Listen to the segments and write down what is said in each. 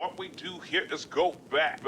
What we do here is go back.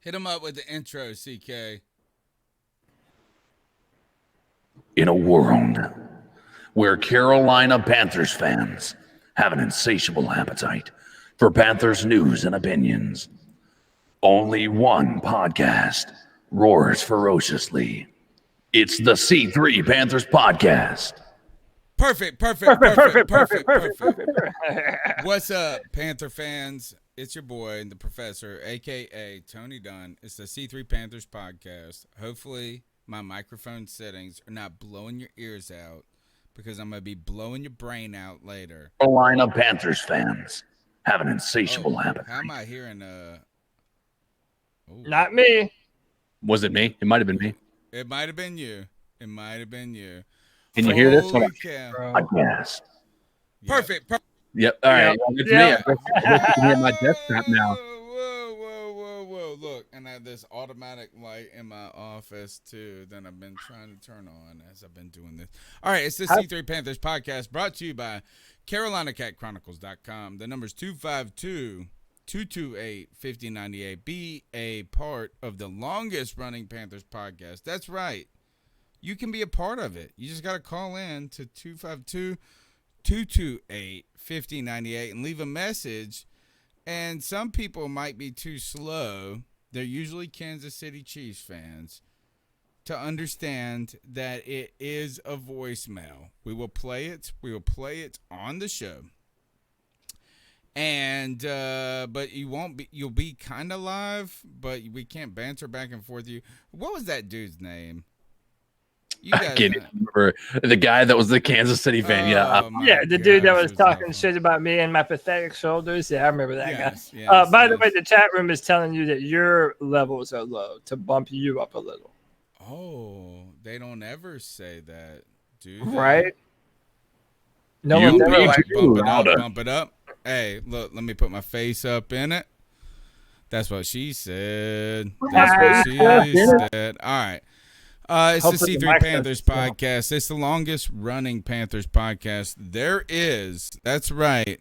Hit him up with the intro, CK. In a world where Carolina Panthers fans have an insatiable appetite for Panthers news and opinions, only one podcast roars ferociously. It's the C3 Panthers Podcast. Perfect. What's up, Panther fans? It's your boy, the professor, a.k.a. Tony Dunn. It's the C3 Panthers Podcast. Hopefully, my microphone settings are not blowing your ears out because I'm going to be blowing your brain out later. Carolina Panthers fans have an insatiable appetite. How am I hearing? Not me. Was it me? It might have been me. It might have been you. Can you hear this? Podcast. Perfect. Yep. All right. It's me. I can hear my desktop now. Whoa. Look, and I have this automatic light in my office, too, that I've been trying to turn on as I've been doing this. All right, it's the C3 Panthers Podcast brought to you by CarolinaCatChronicles.com. The number's 252-228-5098. Be a part of the longest-running Panthers podcast. That's right. You can be a part of it. You just got to call in to 252-228-5098 and leave a message, And some people might be too slow. They're usually Kansas City Chiefs fans to understand that it is a voicemail. We will play it. We will play it on the show. And but you won't be. You'll be kind of live, but we can't banter back and forth. What was that dude's name? You I guys can't even remember the guy that was the Kansas City fan. The dude that was talking shit about me and my pathetic shoulders. Yeah, I remember that guy. Yes, by the way, the chat room is telling you that your levels are low to bump you up a little. Oh, they don't ever say that, dude. Right? No one's ever like bump it up. Hey, look, let me put my face up in it. That's what she said. That's what she said. All right. It's hopefully the C3 Panthers podcast. It's the longest running Panthers podcast there is. That's right.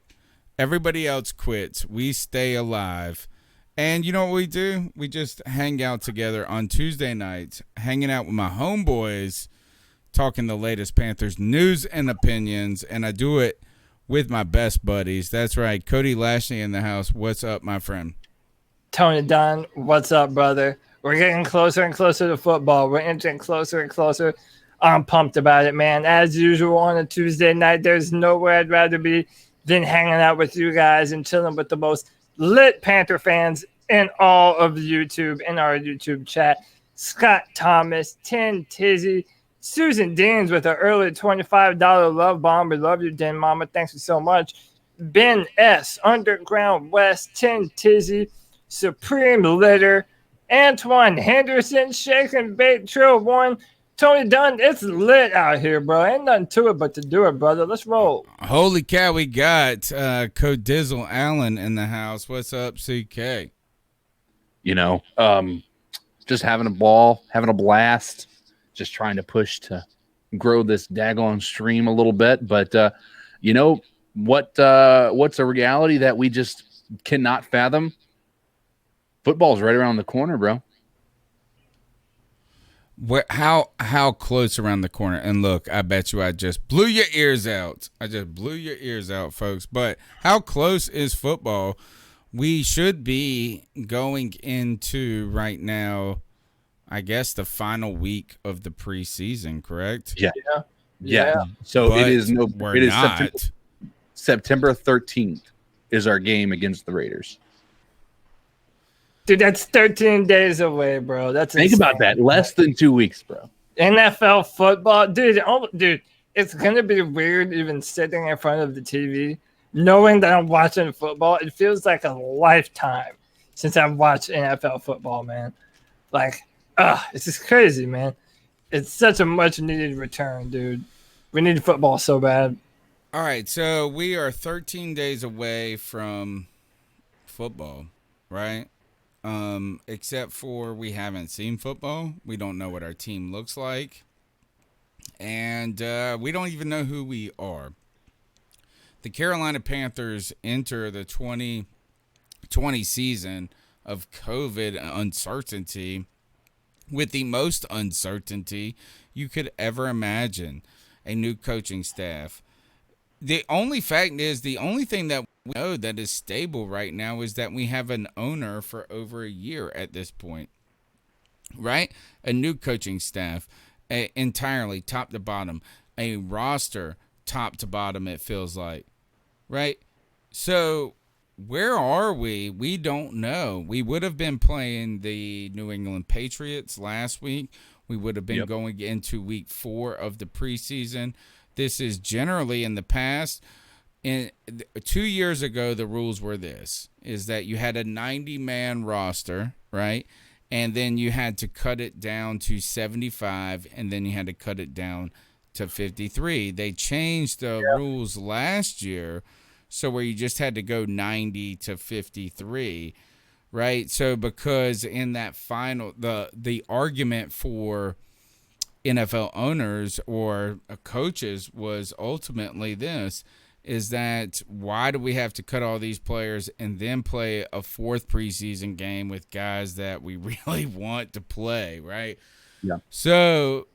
Everybody else quits. We stay alive. And you know what we do? We just hang out together on Tuesday nights, hanging out with my homeboys, talking the latest Panthers news and opinions. And I do it with my best buddies. That's right. Cody Lashley in the house. What's up, my friend? Tony Dunn. What's up, brother? We're getting closer and closer to football. We're inching closer and closer. I'm pumped about it, man. As usual on a Tuesday night, there's nowhere I'd rather be than hanging out with you guys and chilling with the most lit Panther fans in all of YouTube, in our YouTube chat. Scott Thomas, 10 Tizzy, Susan Deans with an early $25 love bomb. We love you, Den Mama. Thanks so much. Ben S, Underground West, 10 Tizzy, Supreme Litter, Antoine Henderson, Shaking Bait, Trill 1, Tony Dunn. It's lit out here, bro. Ain't nothing to it but to do it, brother. Let's roll. Holy cow, we got Codizzle Allen in the house. What's up, CK? You know, just having a ball, having a blast, just trying to push to grow this daggone stream a little bit. But, you know, what's a reality that we just cannot fathom? Football's right around the corner, bro. How close around the corner? And look, I bet you I just blew your ears out. I just blew your ears out, folks. But how close is football? We should be going into right now, I guess, the final week of the preseason, correct? Yeah. So but it is not. September 13th is our game against the Raiders. Dude, that's 13 days away, bro. Think about that. Less than 2 weeks, bro. NFL football. Dude, it's going to be weird even sitting in front of the TV, knowing that I'm watching football. It feels like a lifetime since I've watched NFL football, man. Like, it's just crazy, man. It's such a much-needed return, dude. We need football so bad. All right, so we are 13 days away from football, right? Except for we haven't seen football. We don't know what our team looks like. And we don't even know who we are. The Carolina Panthers enter the 2020 season of COVID uncertainty with the most uncertainty you could ever imagine. A new coaching staff. The only thing that we know that is stable right now is that we have an owner for over a year at this point, right? A new coaching staff, entirely top to bottom, a roster top to bottom, it feels like, right? So where are we? We don't know. We would have been playing the New England Patriots last week. We would have been going into week 4 of the preseason. This is generally in the past. 2 years ago, the rules were is that you had a 90-man roster, right? And then you had to cut it down to 75, and then you had to cut it down to 53. They changed the rules last year, so where you just had to go 90 to 53, right? So because in that final, the argument for NFL owners or coaches was ultimately is that why do we have to cut all these players and then play a 4th preseason game with guys that we really want to play, right? Yeah. So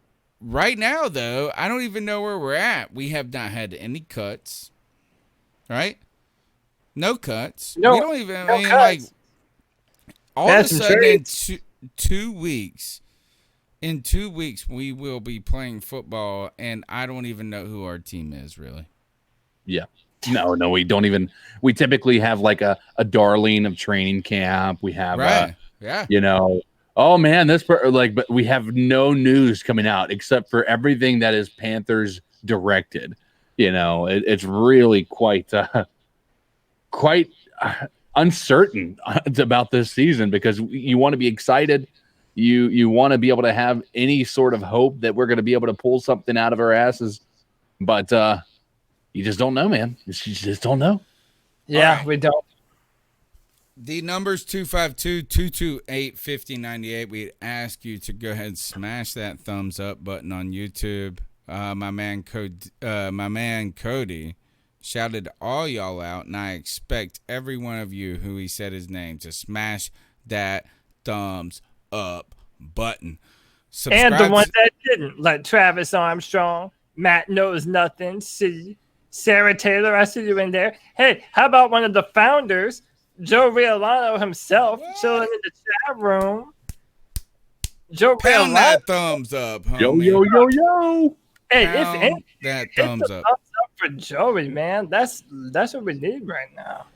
right now, though, I don't even know where we're at. We have not had any cuts, right? No cuts. No, we don't even. no I mean, like cuts. all That's of a some sudden in trades. 2 weeks. In 2 weeks, we will be playing football, and I don't even know who our team is really. Yeah. No, we don't even. We typically have like a darling of training camp. We have, Right? Yeah. oh man, but we have no news coming out except for everything that is Panthers directed. It's really quite uncertain about this season because you want to be excited. You want to be able to have any sort of hope that we're going to be able to pull something out of our asses, but you just don't know, man. You just don't know. Yeah, right. we don't. The number's 252-228-5098. We ask you to go ahead and smash that thumbs up button on YouTube. My man Cody shouted all y'all out, and I expect every one of you who he said his name to smash that thumbs up button. And the ones that didn't, like Travis Armstrong, Matt Knows Nothing, Sarah Taylor, I see you in there. Hey, how about one of the founders, Joe Riolano himself, chilling in the chat room? Joe Pound Riolano. that thumbs up, homie. Yo. Hey, Pound that thumbs up. Thumbs up for Joey, man. That's what we need right now.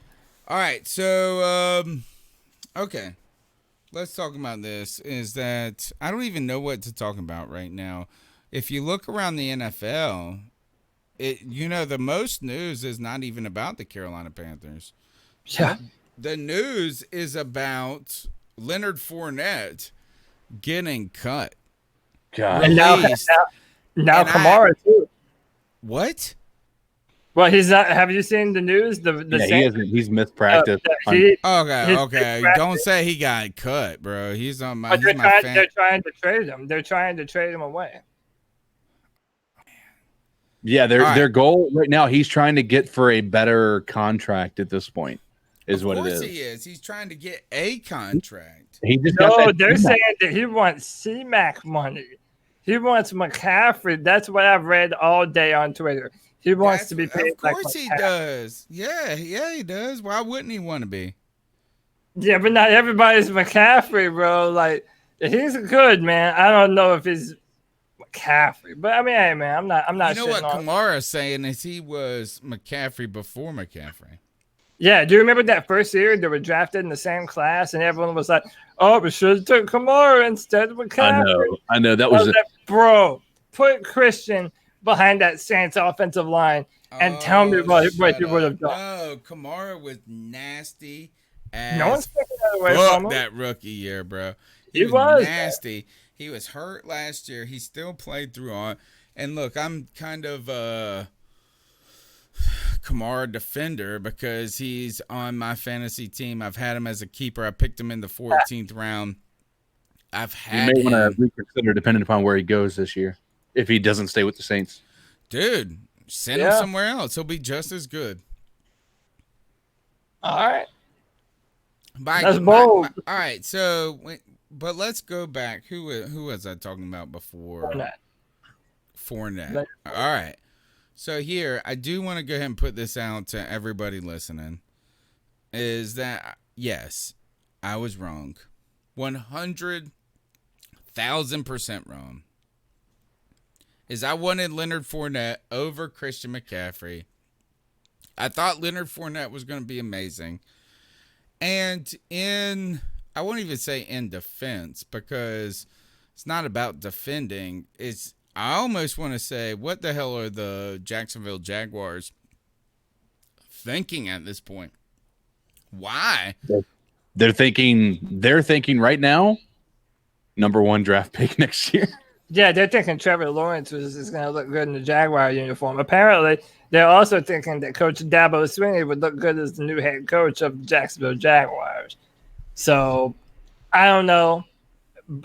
All right, so okay, let's talk about this. Is that I don't even know what to talk about right now. If you look around the NFL, the most news is not even about the Carolina Panthers. Yeah, the news is about Leonard Fournette getting cut. God. and now And Kamara too. What? Well, he's not. Have you seen the news? He's missed practice. Okay. practice. Don't say he got cut, bro. He's on my. But He's my fan. they're trying to trade him. They're trying to trade him away. Yeah, their right. goal right now, he's trying to get for a better contract at this point, is what it is. Of course he is. He's trying to get a contract. He just got that they're C-Mac. saying that he wants C-Mac money. He wants McCaffrey. That's what I've read all day on Twitter. He wants to be paid. Of course he does. Yeah, he does. Why wouldn't he want to be? Yeah, but not everybody's McCaffrey, bro. Like, he's good, man. I don't know if he's McCaffrey, but I mean, hey, man, I'm not. You know what Kamara's saying is he was McCaffrey before McCaffrey. Yeah, do you remember that first year they were drafted in the same class, and everyone was like, "Oh, we should have took Kamara instead of McCaffrey." I know that was bro. Put Christian behind that Saints offensive line and tell me what he would have done. No, Kamara was nasty. No one's taking that away from him. That rookie year, bro. He was nasty. He was hurt last year. He still played through on. And look, I'm kind of Kamara defender because he's on my fantasy team. I've had him as a keeper. I picked him in the 14th round. I've had you may want him. to reconsider depending upon where he goes this year. If he doesn't stay with the Saints. Dude, send him somewhere else. He'll be just as good. All right. That's bold. All right, so but let's go back. Who was I talking about before? Fournette. All right. So here, I do want to go ahead and put this out to everybody listening. Is that yes, I was wrong. 100,000% wrong. Is I wanted Leonard Fournette over Christian McCaffrey. I thought Leonard Fournette was going to be amazing. And I won't even say in defense because it's not about defending. I almost want to say, what the hell are the Jacksonville Jaguars thinking at this point? Why? They're thinking right now, number 1 draft pick next year. Yeah, they're thinking Trevor Lawrence is going to look good in the Jaguar uniform. Apparently, they're also thinking that Coach Dabo Swinney would look good as the new head coach of the Jacksonville Jaguars. So, I don't know.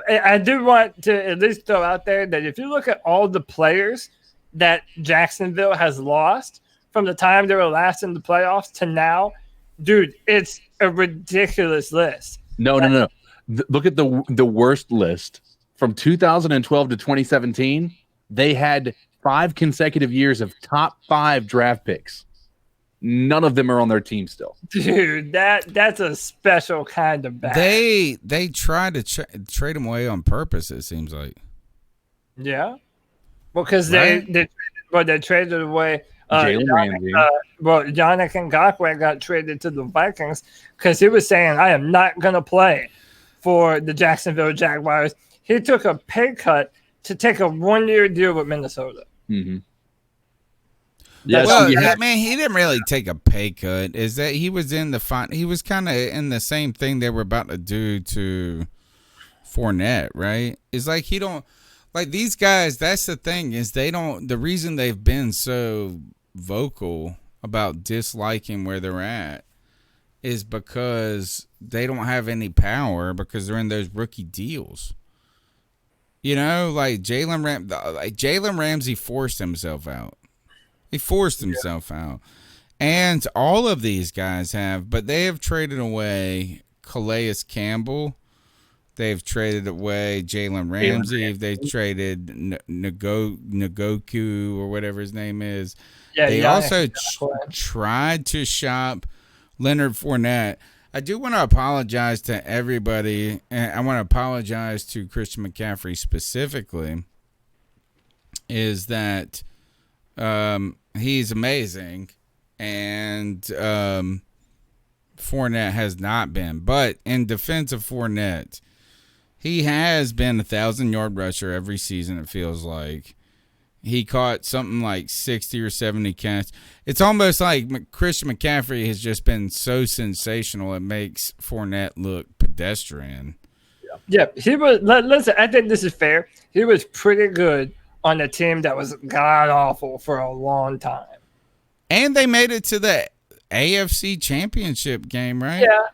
I do want to at least throw out there that if you look at all the players that Jacksonville has lost from the time they were last in the playoffs to now, dude, it's a ridiculous list. No. Look at the worst list. From 2012 to 2017, they had 5 consecutive years of top 5 draft picks. None of them are on their team still. Dude, that's a special kind of back. They tried to trade him away on purpose, it seems like. Yeah. Well, because Right? they traded away Jalen Ramsey. Yannick Ngakoue got traded to the Vikings because he was saying, I am not going to play for the Jacksonville Jaguars. He took a pay cut to take a 1-year deal with Minnesota. Mm-hmm. Yeah, Well, so man, he didn't really take a pay cut. Is that he was in the he was kind of in the same thing they were about to do to Fournette, right? It's like he don't like these guys. That's the thing is they don't. The reason they've been so vocal about disliking where they're at is because they don't have any power because they're in those rookie deals. You know, like Jalen Ramsey forced himself out. He forced himself out. And all of these guys have, but they have traded away Calais Campbell. They've traded away Jalen Ramsey. They've traded Ngoku or whatever his name is. Yeah, they also tried to shop Leonard Fournette. I do want to apologize to everybody, and I want to apologize to Christian McCaffrey specifically, is that he's amazing, and Fournette has not been. But in defense of Fournette, he has been 1,000-yard rusher every season, it feels like. He caught something like 60 or 70 catches. It's almost like Christian McCaffrey has just been so sensational, it makes Fournette look pedestrian. Yeah, he was. Listen, I think this is fair. He was pretty good on a team that was god awful for a long time. And they made it to the AFC Championship game, right? Yeah,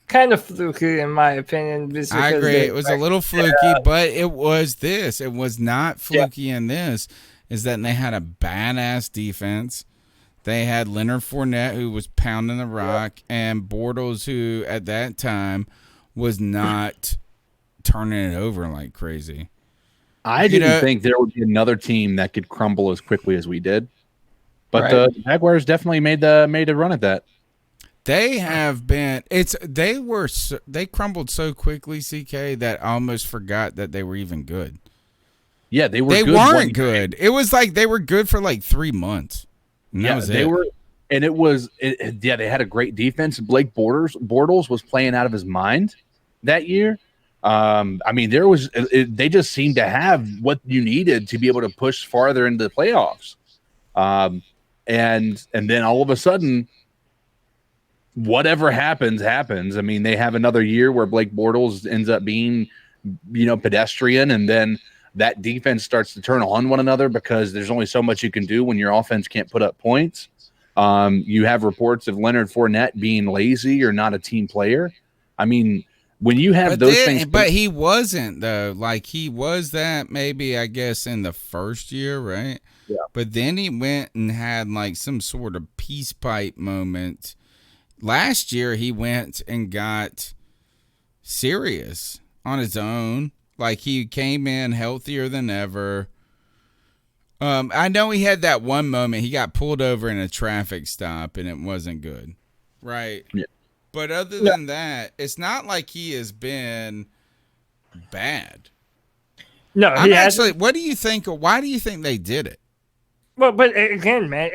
kind of fluky in my opinion. Just I because agree. It was a little fluky, but it was this. It was not fluky in this. Is that they had a badass defense. They had Leonard Fournette, who was pounding the rock, and Bortles, who at that time was not turning it over like crazy. I didn't think there would be another team that could crumble as quickly as we did, but the Jaguars definitely made a run at that. They have been. They crumbled so quickly, CK, that I almost forgot that they were even good. Yeah, they were. They good weren't good. It was like they were good for like 3 months. And that was they were, and it was. They had a great defense. Blake Bortles was playing out of his mind that year. I mean, they just seemed to have what you needed to be able to push farther into the playoffs. And then all of a sudden, whatever happens. I mean, they have another year where Blake Bortles ends up being, pedestrian, and then that defense starts to turn on one another because there's only so much you can do when your offense can't put up points. You have reports of Leonard Fournette being lazy or not a team player. I mean, when you have things. But he wasn't, though. Like, he was that maybe, I guess, in the first year, right? Yeah. But then he went and had, like, some sort of peace pipe moment. Last year, he went and got serious on his own. Like, he came in healthier than ever. I know he had that one moment. He got pulled over in a traffic stop, and it wasn't good. Right? Yeah. But other than that, it's not like he has been bad. No, what do you think? Why do you think they did it? Well, but again, man,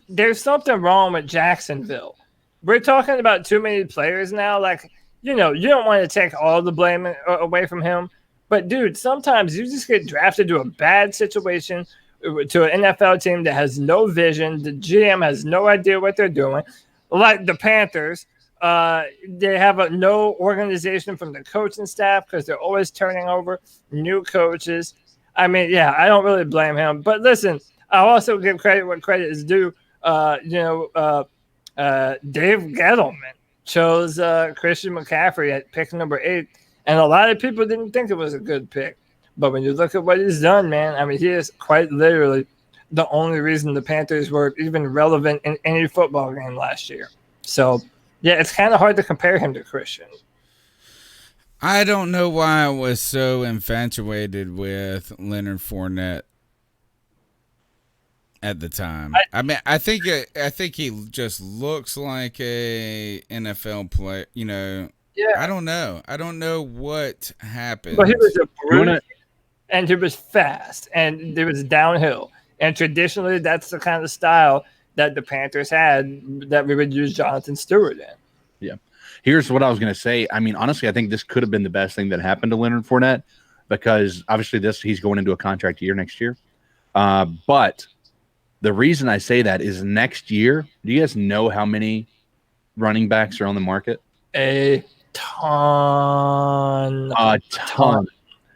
there's something wrong with Jacksonville. We're talking about too many players now. Like, you don't want to take all the blame away from him. But, dude, sometimes you just get drafted to a bad situation, to an NFL team that has no vision. The GM has no idea what they're doing. Like the Panthers, they have no organization from the coaching staff because they're always turning over new coaches. I mean, yeah, I don't really blame him. But listen, I'll also give credit what credit is due. Dave Gettleman chose Christian McCaffrey at pick number 8. And a lot of people didn't think it was a good pick. But when you look at what he's done, man, I mean, he is quite literally the only reason the Panthers were even relevant in any football game last year. So, yeah, it's kind of hard to compare him to Christian. I don't know why I was so infatuated with Leonard Fournette. at the time. I mean, I think he just looks like a NFL player. You know, Yeah. I don't know what happened. But he was a You wanna- brute, and he was fast, and it was downhill. And traditionally, that's the kind of style that the Panthers had that we would use Jonathan Stewart in. Yeah. Here's what I was going to say. I mean, honestly, I think this could have been the best thing that happened to Leonard Fournette because obviously he's going into a contract year next year. But the reason I say that is next year, do you guys know how many running backs are on the market? A ton. A ton.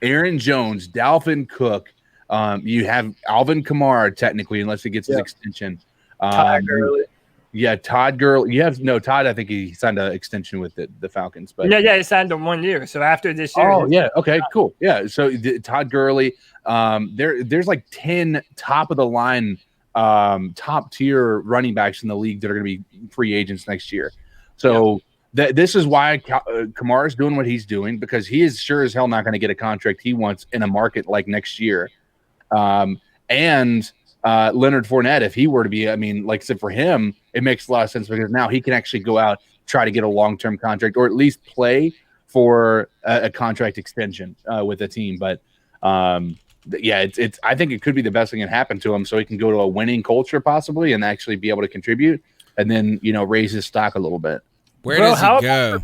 Aaron Jones, Dalvin Cook. You have Alvin Kamara, technically, unless he gets his extension. Todd Gurley. Yeah, Todd Gurley. Todd, I think he signed an extension with the Falcons. But Yeah, he signed him 1 year. So after this year. Oh, yeah. Okay, cool. Yeah, so Todd Gurley. There's like 10 top-of-the-line, top-tier running backs in the league that are going to be free agents next year. So this is why Kamara's doing what he's doing, because he is sure as hell not going to get a contract he wants in a market like next year. And Leonard Fournette, if he were to be, I mean, like I said, for him, it makes a lot of sense because now he can actually go out, try to get a long-term contract, or at least play for a contract extension with a team. But it's I think it could be the best thing that happened to him, so he can go to a winning culture possibly and actually be able to contribute, and then raise his stock a little bit. Where does he go?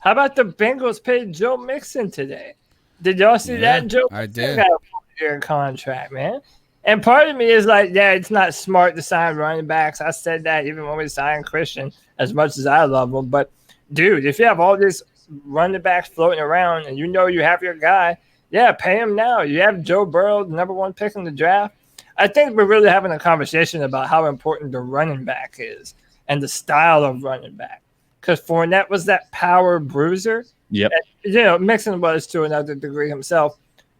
How about the Bengals paid Joe Mixon today? Did y'all see that? Joe I Mixon did. got a 4-year contract, man. And part of me is like, yeah, it's not smart to sign running backs. I said that even when we signed Christian, as much as I love him. But, dude, if you have all these running backs floating around and you have your guy, yeah, pay him now. You have Joe Burrow, the number 1 pick in the draft. I think we're really having a conversation about how important the running back is and the style of running back. Because Fournette was that power bruiser. Yep. And, Mixon was to another degree himself.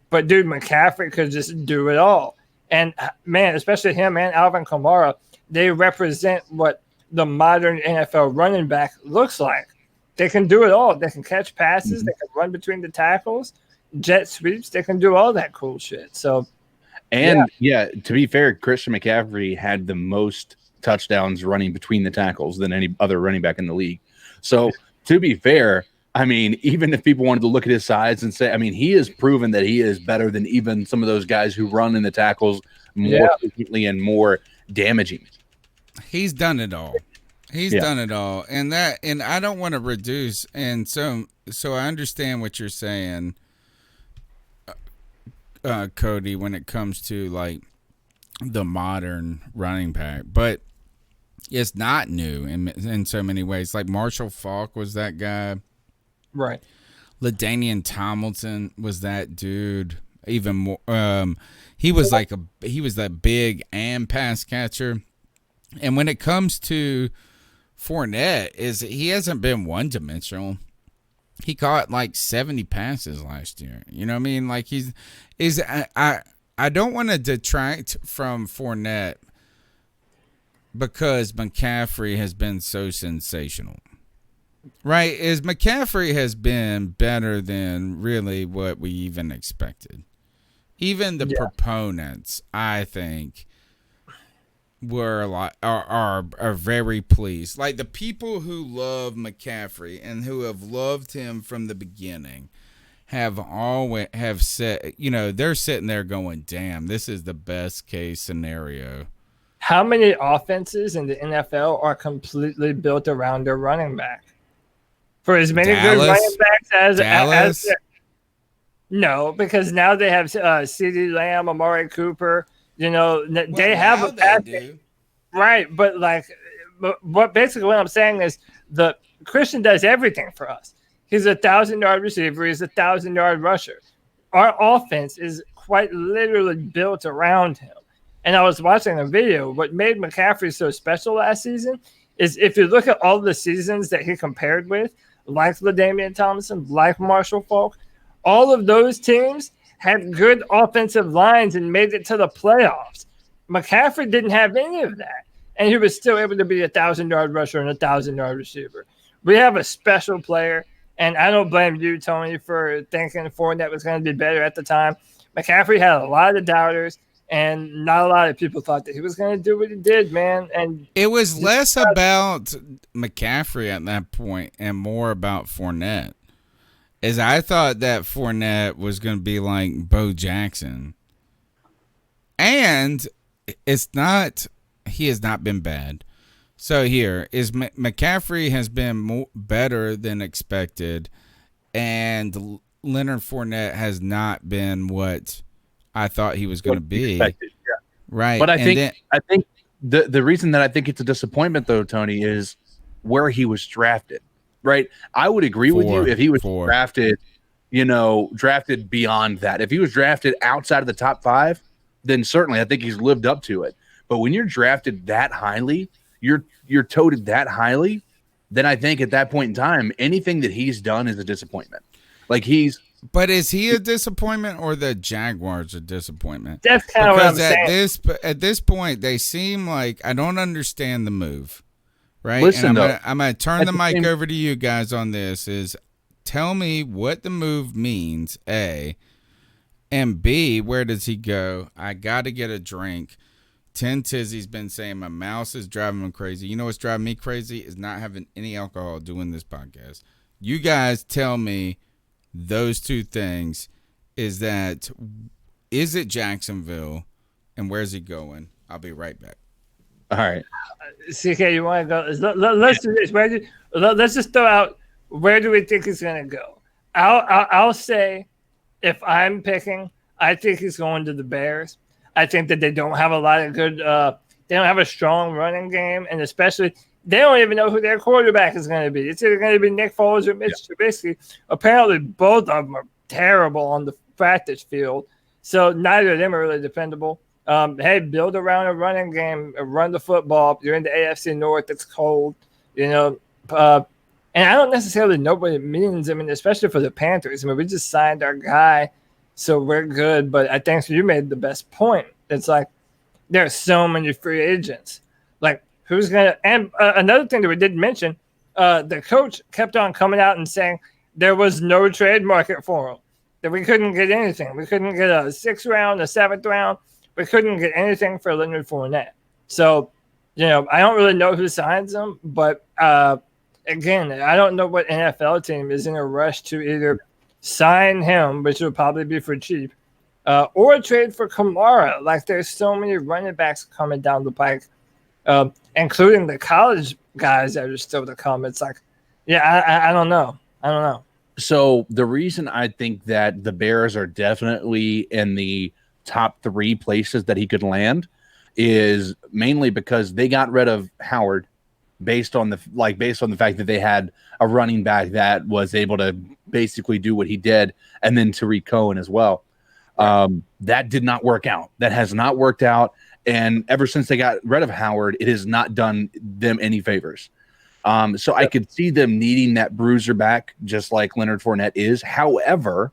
But, dude, McCaffrey could just do it all. And, man, especially him and Alvin Kamara, they represent what the modern NFL running back looks like. They can do it all. They can catch passes. Mm-hmm. They can run between the tackles, jet sweeps. They can do all that cool shit. So, to be fair, Christian McCaffrey had the most touchdowns running between the tackles than any other running back in the league. So, to be fair, I mean, even if people wanted to look at his size and say, I mean, he has proven that he is better than even some of those guys who run in the tackles more frequently and more damaging. He's done it all. He's done it all. And I don't want to reduce. And so I understand what you're saying, Cody, when it comes to like the modern running back, but it's not new in so many ways. Like Marshall Faulk was that guy. Right. LaDainian Tomlinson was that dude. Even more, he was that big and pass catcher. And when it comes to Fournette, he hasn't been one dimensional. He caught like 70 passes last year. You know what I mean? Like I don't want to detract from Fournette because McCaffrey has been so sensational. Right, McCaffrey has been better than really what we even expected. Even the proponents, I think, are very pleased. Like the people who love McCaffrey and who have loved him from the beginning have said, they're sitting there going, "Damn, this is the best case scenario." How many offenses in the NFL are completely built around their running back? For as many good running backs as no, because now they have CeeDee Lamb, Amari Cooper. They have a pass. Right, but what I'm saying is the Christian does everything for us. He's a 1,000-yard receiver. He's a 1,000-yard rusher. Our offense is quite literally built around him. And I was watching a video. What made McCaffrey so special last season is if you look at all the seasons that he compared with, like LaDainian Tomlinson, like Marshall Faulk, all of those teams had good offensive lines and made it to the playoffs. McCaffrey didn't have any of that, and he was still able to be a 1,000-yard rusher and a 1,000-yard receiver. We have a special player, and I don't blame you, Tony, for thinking Fournette was going to be better at the time. McCaffrey had a lot of doubters, And not a lot of people thought that he was going to do what he did, man. And It was less about McCaffrey at that point and more about Fournette. As I thought that Fournette was going to be like Bo Jackson. And he has not been bad. So here is McCaffrey has been better than expected, and Leonard Fournette has not been what I thought he was going to be. Expected, yeah. Right. But I think the reason that I think it's a disappointment though, Tony, is where he was drafted. Right. I would agree with you if he was drafted, drafted beyond that. If he was drafted outside of the top 5, then certainly I think he's lived up to it. But when you're drafted that highly, you're toted that highly, then I think at that point in time, anything that he's done is a disappointment. But is he a disappointment or the Jaguars a disappointment? That's kind of what I'm saying. At this point, they seem like I don't understand the move, right? Listen, and I'm gonna turn the mic over to you guys on this. Is tell me what the move means, A, and B, where does he go? I got to get a drink. 10 Tizzy's been saying my mouse is driving him crazy. You know what's driving me crazy is not having any alcohol doing this podcast. You guys tell me those two things. Is it Jacksonville, and where's he going? I'll be right back. All right. CK, you want to go? Let's do this. Let's just throw out where do we think he's going to go? I'll say if I'm picking, I think he's going to the Bears. I think that they don't have a lot of good they don't have a strong running game, and especially they don't even know who their quarterback is going to be. It's either going to be Nick Foles or Mitch Trubisky. Apparently, both of them are terrible on the practice field, so neither of them are really dependable. Hey, build around a running game, run the football. You're in the AFC North. It's cold, and I don't necessarily know what it means. I mean, especially for the Panthers. I mean, we just signed our guy, so we're good. But I think you made the best point. It's like there are so many free agents. Like, who's going to – and another thing that we didn't mention, the coach kept on coming out and saying there was no trade market for him, that we couldn't get anything. We couldn't get a 6th round, a 7th round. We couldn't get anything for Leonard Fournette. So, I don't really know who signs him, but again, I don't know what NFL team is in a rush to either sign him, which would probably be for cheap, or trade for Kamara. Like, there's so many running backs coming down the pike, including the college guys that are still to come. It's like, I don't know. So the reason I think that the Bears are definitely in the top 3 places that he could land is mainly because they got rid of Howard based on the fact that they had a running back that was able to basically do what he did, and then Tariq Cohen as well. That did not work out. That has not worked out, and ever since they got rid of Howard, it has not done them any favors. So I could see them needing that bruiser back, just like Leonard Fournette is. However,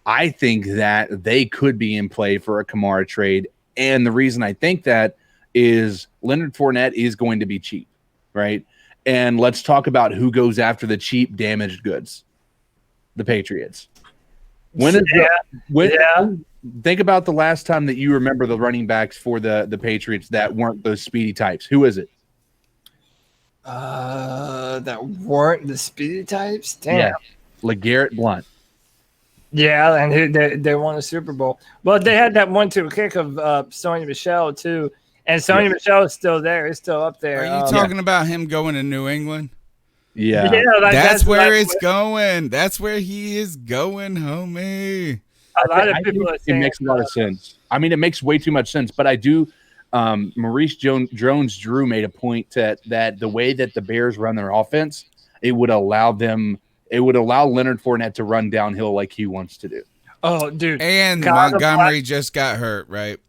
I think that they could be in play for a Kamara trade, and the reason I think that is Leonard Fournette is going to be cheap, right? And let's talk about who goes after the cheap, damaged goods. The Patriots. Think about the last time that you remember the running backs for the Patriots that weren't those speedy types. Who is it? That weren't the speedy types? Damn. Yeah. LeGarrette Blount. Yeah, and they won a Super Bowl. Well, they had that 1-2 kick of Sony Michel, too. And Sony Michel is still there. He's still up there. Are you talking about him going to New England? Yeah. That's where it's going. That's where he is going, homie. A lot of people are saying it makes a lot of sense. I mean, it makes way too much sense, but I do. Maurice Jones-Drew made a point that the way that the Bears run their offense, it would allow Leonard Fournette to run downhill like he wants to do. Oh, dude. And Montgomery just got hurt, right?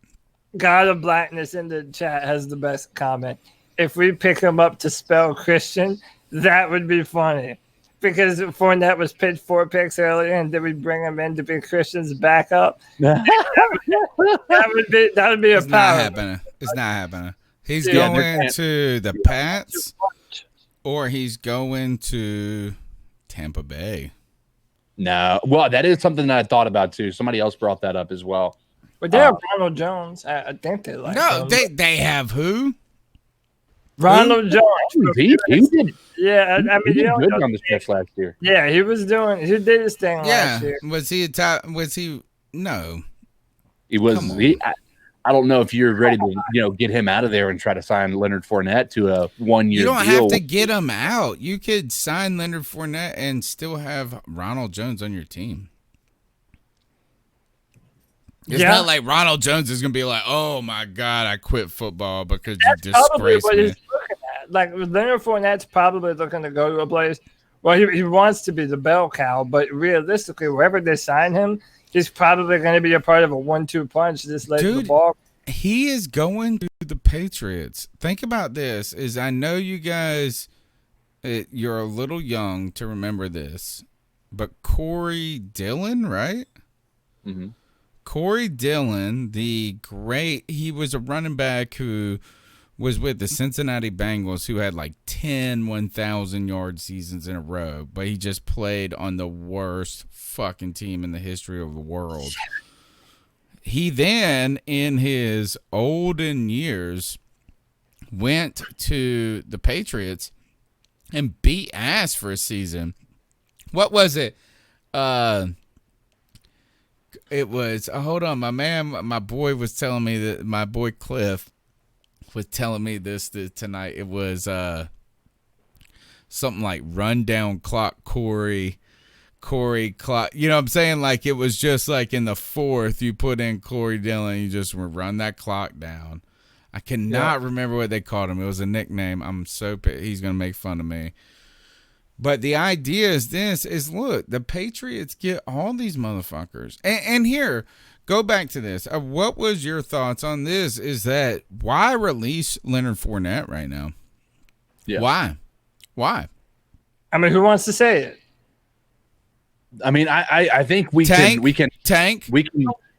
God of Blackness in the chat has the best comment. If we pick him up to spell Christian, that would be funny. Because Fournette was pitched 4 picks earlier, and then we bring him in to be Christian's backup. that would be a power. It's not happening. He's going to the Pats, or he's going to Tampa Bay. No. Well, that is something that I thought about, too. Somebody else brought that up as well. But they have Ronald Jones. I think they like No, him. they have who? Ronald Jones. He did. Yeah, I mean, He did you good know, on the stretch last year. yeah, he did his thing last Yeah. year. Was he a top? Was he? No. He was. Come on. I don't know if you're ready to get him out of there and try to sign Leonard Fournette to a 1-year You don't deal. have to get him out. You could sign Leonard Fournette and still have Ronald Jones on your team. It's not like Ronald Jones is going to be like, oh, my God, I quit football because you Probably disgraced what me. he's looking at. Like Leonard Fournette's probably looking to go to a place. Well, he wants to be the bell cow, but realistically, wherever they sign him, he's probably going to be a part of a 1-2 punch this late in the ball. He is going to the Patriots. Think about this. Is I know you guys, you're a little young to remember this, but Corey Dillon, right? Mm-hmm. Corey Dillon, he was a running back who was with the Cincinnati Bengals, who had like 10 1,000-yard seasons in a row, but he just played on the worst fucking team in the history of the world. He then, in his olden years, went to the Patriots and beat ass for a season. What was it? It was, hold on, my boy was telling me that, my boy Cliff was telling me this tonight. It was something like run down clock Corey clock. You know what I'm saying? Like it was just like in the fourth, you put in Corey Dillon, you just run that clock down. I cannot remember what they called him. It was a nickname. I'm so he's going to make fun of me. But the idea is look, the Patriots get all these motherfuckers. And here, go back to this. What was your thoughts on this? Is that why release Leonard Fournette right now? Yeah. Why? I mean, who wants to say it? I mean, I think we can tank.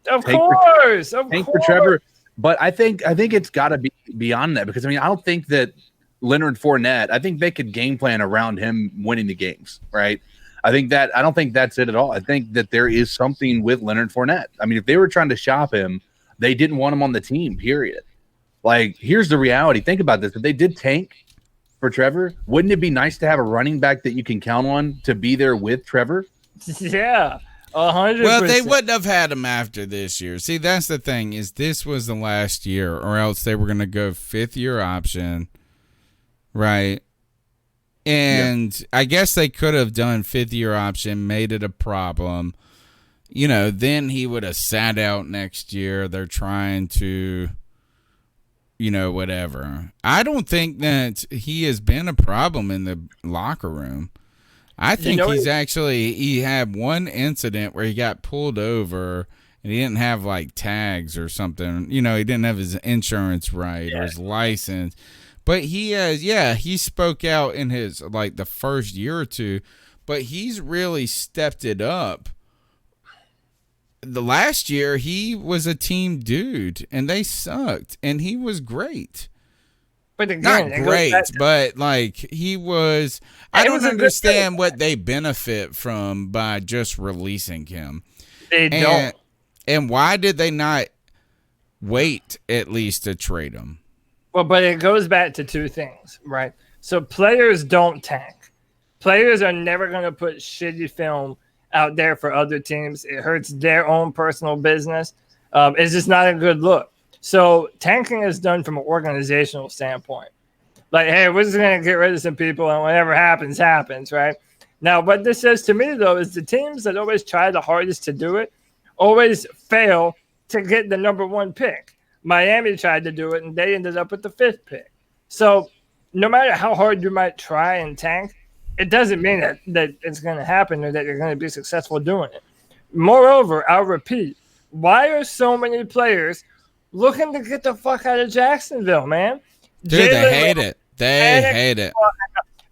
Of course, for Trevor. But I think it's got to be beyond that, because I mean, I don't think that Leonard Fournette, I think they could game plan around him winning the games, right? I don't think that's it at all. I think that there is something with Leonard Fournette. I mean, if they were trying to shop him, they didn't want him on the team, period. Like, here's the reality. Think about this. If they did tank for Trevor, wouldn't it be nice to have a running back that you can count on to be there with Trevor? Yeah, 100%. Well, they wouldn't have had him after this year. See, that's the thing, is this was the last year, or else they were going to go 5th-year option, right? And I guess they could have done 5th-year option, made it a problem. You know, then he would have sat out next year. They're trying to, whatever. I don't think that he has been a problem in the locker room. I think he had one incident where he got pulled over and he didn't have like tags or something. He didn't have his insurance right or his license. But he spoke out in his like the first year or two, but he's really stepped it up. The last year he was a team dude and they sucked and he was great. But again, not great, but like he was. I don't understand what they benefit from by just releasing him. They don't. And why did they not wait at least to trade him? Well, but it goes back to two things, right? So players don't tank. Players are never going to put shitty film out there for other teams. It hurts their own personal business. It's just not a good look. So tanking is done from an organizational standpoint. Like, hey, we're just going to get rid of some people and whatever happens, happens, right? Now, what this says to me, though, is the teams that always try the hardest to do it always fail to get the number 1 pick. Miami tried to do it, and they ended up with the 5th pick. So no matter how hard you might try and tank, it doesn't mean that it's going to happen or that you're going to be successful doing it. Moreover, I'll repeat, why are so many players looking to get the fuck out of Jacksonville, man? Dude, they hate it. They hate it.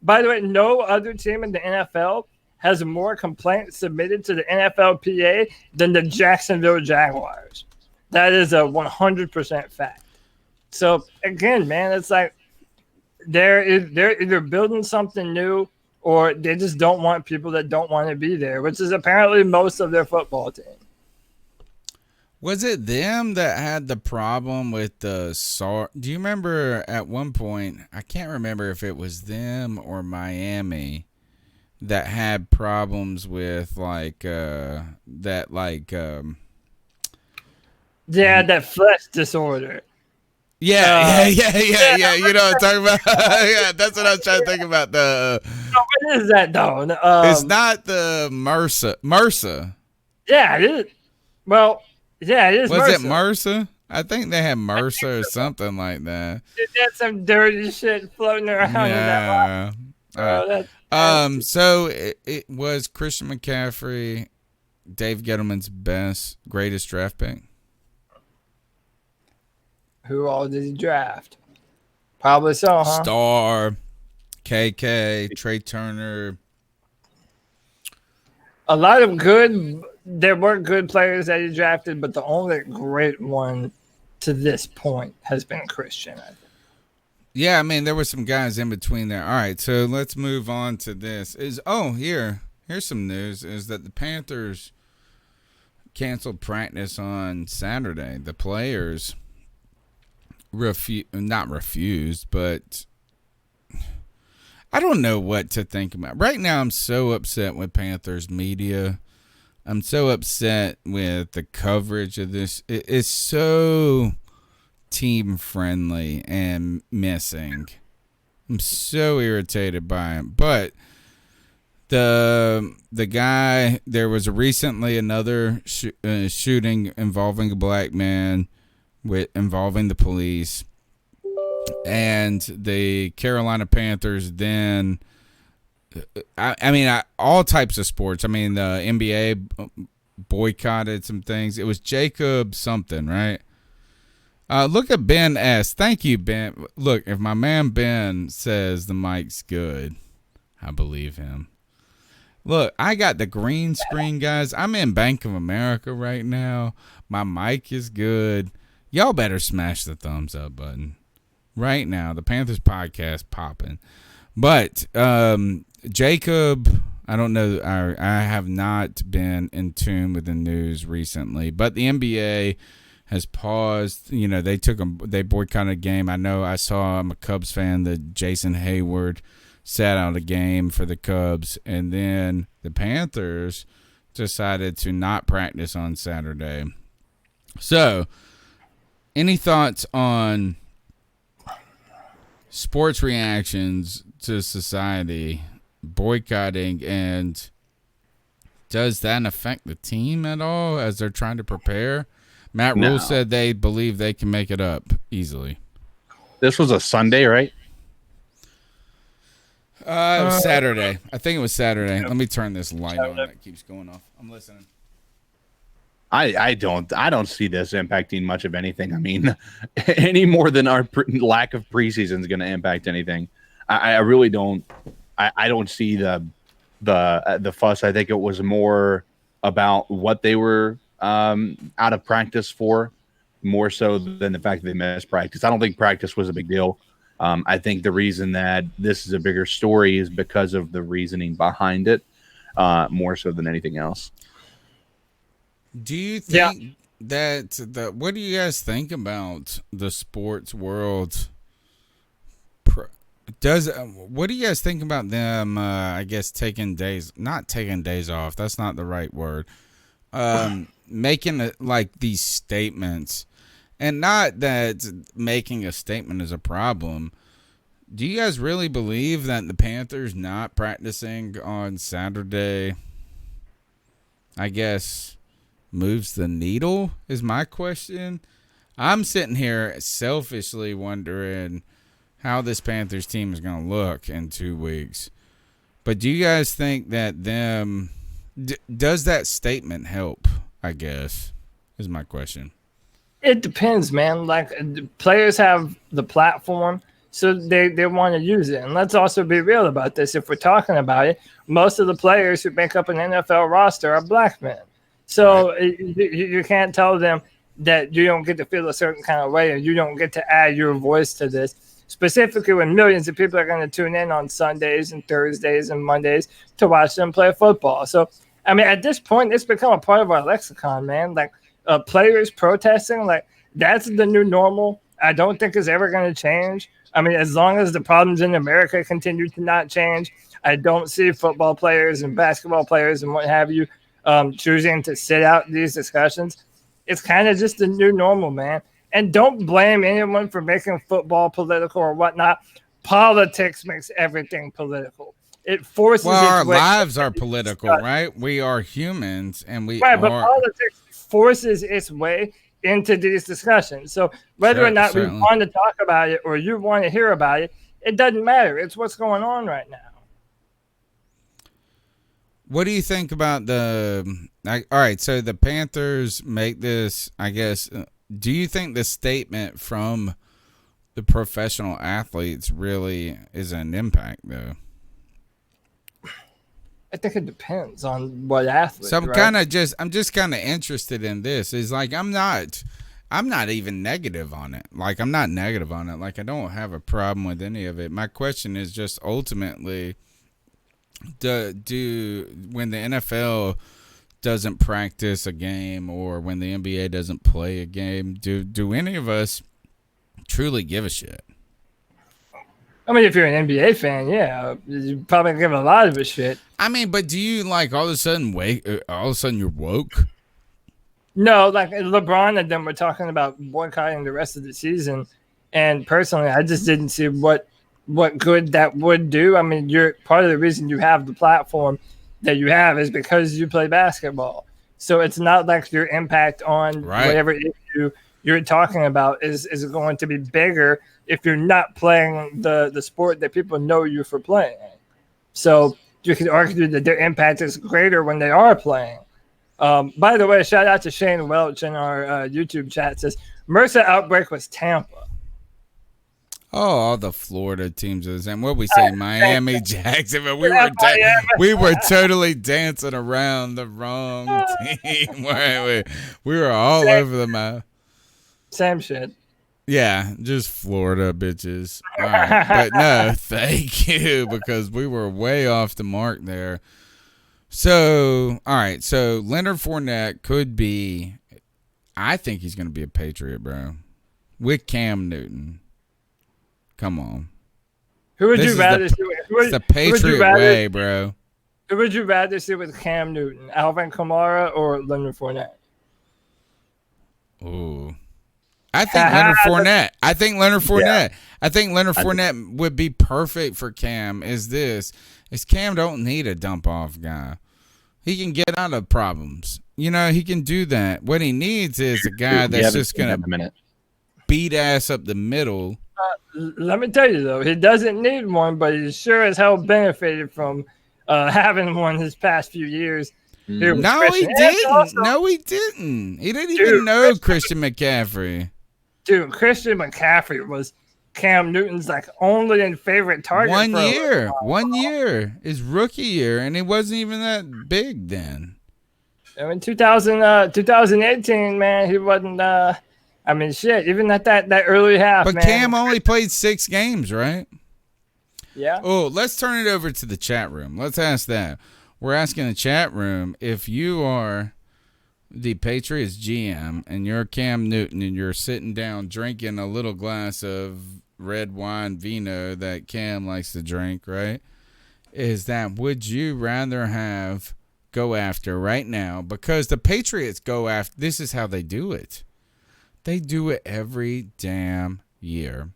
By the way, no other team in the NFL has more complaints submitted to the NFLPA than the Jacksonville Jaguars. That is a 100% fact. So, again, man, it's like they're either building something new or they just don't want people that don't want to be there, which is apparently most of their football team. Was it them that had the problem with the SAR? Do you remember at one point, I can't remember if it was them or Miami that had problems with Yeah, that flesh disorder. Yeah. You know what I'm talking about? Yeah, that's what I was trying to think about. What is that though? It's not the MRSA. Yeah, it is. Well, yeah, it is. Was MRSA. it MRSA? I think they had MRSA or something like that. There's some dirty shit floating around in that Yeah. All right. So it was Christian McCaffrey, Dave Gettleman's greatest draft pick. Who all did he draft? Probably so, huh? Star, KK, Trey Turner. A lot of good. There were good players that he drafted, but the only great one to this point has been Christian. I think. Yeah, I mean there were some guys in between there. All right, so let's move on to this. Here's some news: is that the Panthers canceled practice on Saturday. The players not refused, but I don't know what to think about. Right now, I'm so upset with Panthers media. I'm so upset with the coverage of this. It's so team friendly and missing. I'm so irritated by it. But the guy, there was recently another shooting involving a black man involving the police, and the Carolina Panthers then all types of sports. I mean, the NBA boycotted some things. It was Jacob something, right? Look at Ben S. Thank you, Ben. Look, if my man Ben says the mic's good, I believe him. Look, I got the green screen, guys. I'm in Bank of America right now. My mic is good. Y'all better smash the thumbs up button right now. The Panthers podcast popping. But Jacob, I don't know. I have not been in tune with the news recently. But the NBA has paused. You know, they boycotted a game. I know. I saw. I'm a Cubs fan. That Jason Hayward sat out a game for the Cubs, and then the Panthers decided to not practice on Saturday. So, any thoughts on sports reactions to society boycotting, and does that affect the team at all as they're trying to prepare? Matt Rhule said they believe they can make it up easily. This was a Sunday, right? It was Saturday. I think it was Saturday. Let me turn this light on that keeps going off. I'm listening. I don't see this impacting much of anything. I mean, any more than our lack of preseason is going to impact anything. I really don't. I don't see the fuss. I think it was more about what they were out of practice for, more so than the fact that they missed practice. I don't think practice was a big deal. I think the reason that this is a bigger story is because of the reasoning behind it, more so than anything else. Do you think that what do you guys think about the sports world? What do you guys think about them? I guess not taking days off. That's not the right word. Making these statements, and not that making a statement is a problem. Do you guys really believe that the Panthers not practicing on Saturday, I guess, moves the needle is my question? I'm sitting here selfishly wondering how this Panthers team is going to look in 2 weeks. But do you guys think that does that statement help, I guess, is my question. It depends, man. Like, players have the platform, so they want to use it. And let's also be real about this. If we're talking about it, most of the players who make up an NFL roster are black men. So you can't tell them that you don't get to feel a certain kind of way, or you don't get to add your voice to this, specifically when millions of people are going to tune in on Sundays and Thursdays and Mondays to watch them play football. So, I mean, at this point, it's become a part of our lexicon, man. Like, players protesting, like that's the new normal. I don't think it's ever going to change. I mean, as long as the problems in America continue to not change, I don't see football players and basketball players and what have you choosing to sit out these discussions. It's kind of just the new normal, man. And don't blame anyone for making football political or whatnot. Politics makes everything political. It forces. Well, our lives are political, right? We are humans, and we right, are. but politics forces its way into these discussions. So whether or not certainly. we want to talk about it or you want to hear about it, it doesn't matter. It's what's going on right now. What do you think about all right, so the Panthers make this, I guess. Do you think the statement from the professional athletes really is an impact, though? I think it depends on what athlete. So I'm right? I'm just kind of interested in this. Is like I'm not even negative on it. Like I'm not negative on it. Like I don't have a problem with any of it. My question is just ultimately, do when the NFL doesn't practice a game or when the NBA doesn't play a game, do any of us truly give a shit? I mean, if you're an NBA fan, yeah, you probably give a lot of a shit. I mean, but do you like all of a sudden you're woke? No, like LeBron and them were talking about boycotting the rest of the season, and personally, I just didn't see what good that would do. I mean, you're part of the reason you have the platform that you have is because you play basketball. So it's not like your impact on whatever issue you're talking about is going to be bigger if you're not playing the sport that people know you for playing. So you could argue that their impact is greater when they are playing. By the way, shout out to Shane Welch in our YouTube chat. Says Mercer outbreak was Tampa. Oh, all the Florida teams are the same. What we say, Miami, Jacksonville. We were totally dancing around the wrong team. We were all over the map. Same shit. Yeah, just Florida bitches. All right. But no, thank you, because we were way off the mark there. So, all right. So Leonard Fournette could be, I think he's going to be a Patriot, bro, with Cam Newton. Come on. Who would you rather see? It's the Patriot way, bro. Who would you rather see with Cam Newton, Alvin Kamara or Leonard Fournette? Ooh. I think Leonard Fournette. I think Leonard Fournette. Yeah. I think Leonard Fournette would be perfect for Cam. Is Cam don't need a dump off guy. He can get out of problems. You know, he can do that. What he needs is a guy that's just gonna beat ass up the middle. Let me tell you though, he doesn't need one, but he sure as hell benefited from having one his past few years. No, he didn't. No, he didn't. He didn't even know Christian McCaffrey. Dude, Christian McCaffrey was Cam Newton's like only and favorite target. 1 year. 1 year. His rookie year, and he wasn't even that big then. I mean, 2018, man, he wasn't. I mean, shit. Even at that early half, but man. Cam only played 6 games, right? Yeah. Oh, let's turn it over to the chat room. Let's ask that. We're asking the chat room, if you are the Patriots GM and you're Cam Newton and you're sitting down drinking a little glass of red wine vino that Cam likes to drink, right? Would you rather go after right now? Because the Patriots go after, this is how they do it. They do it every damn year.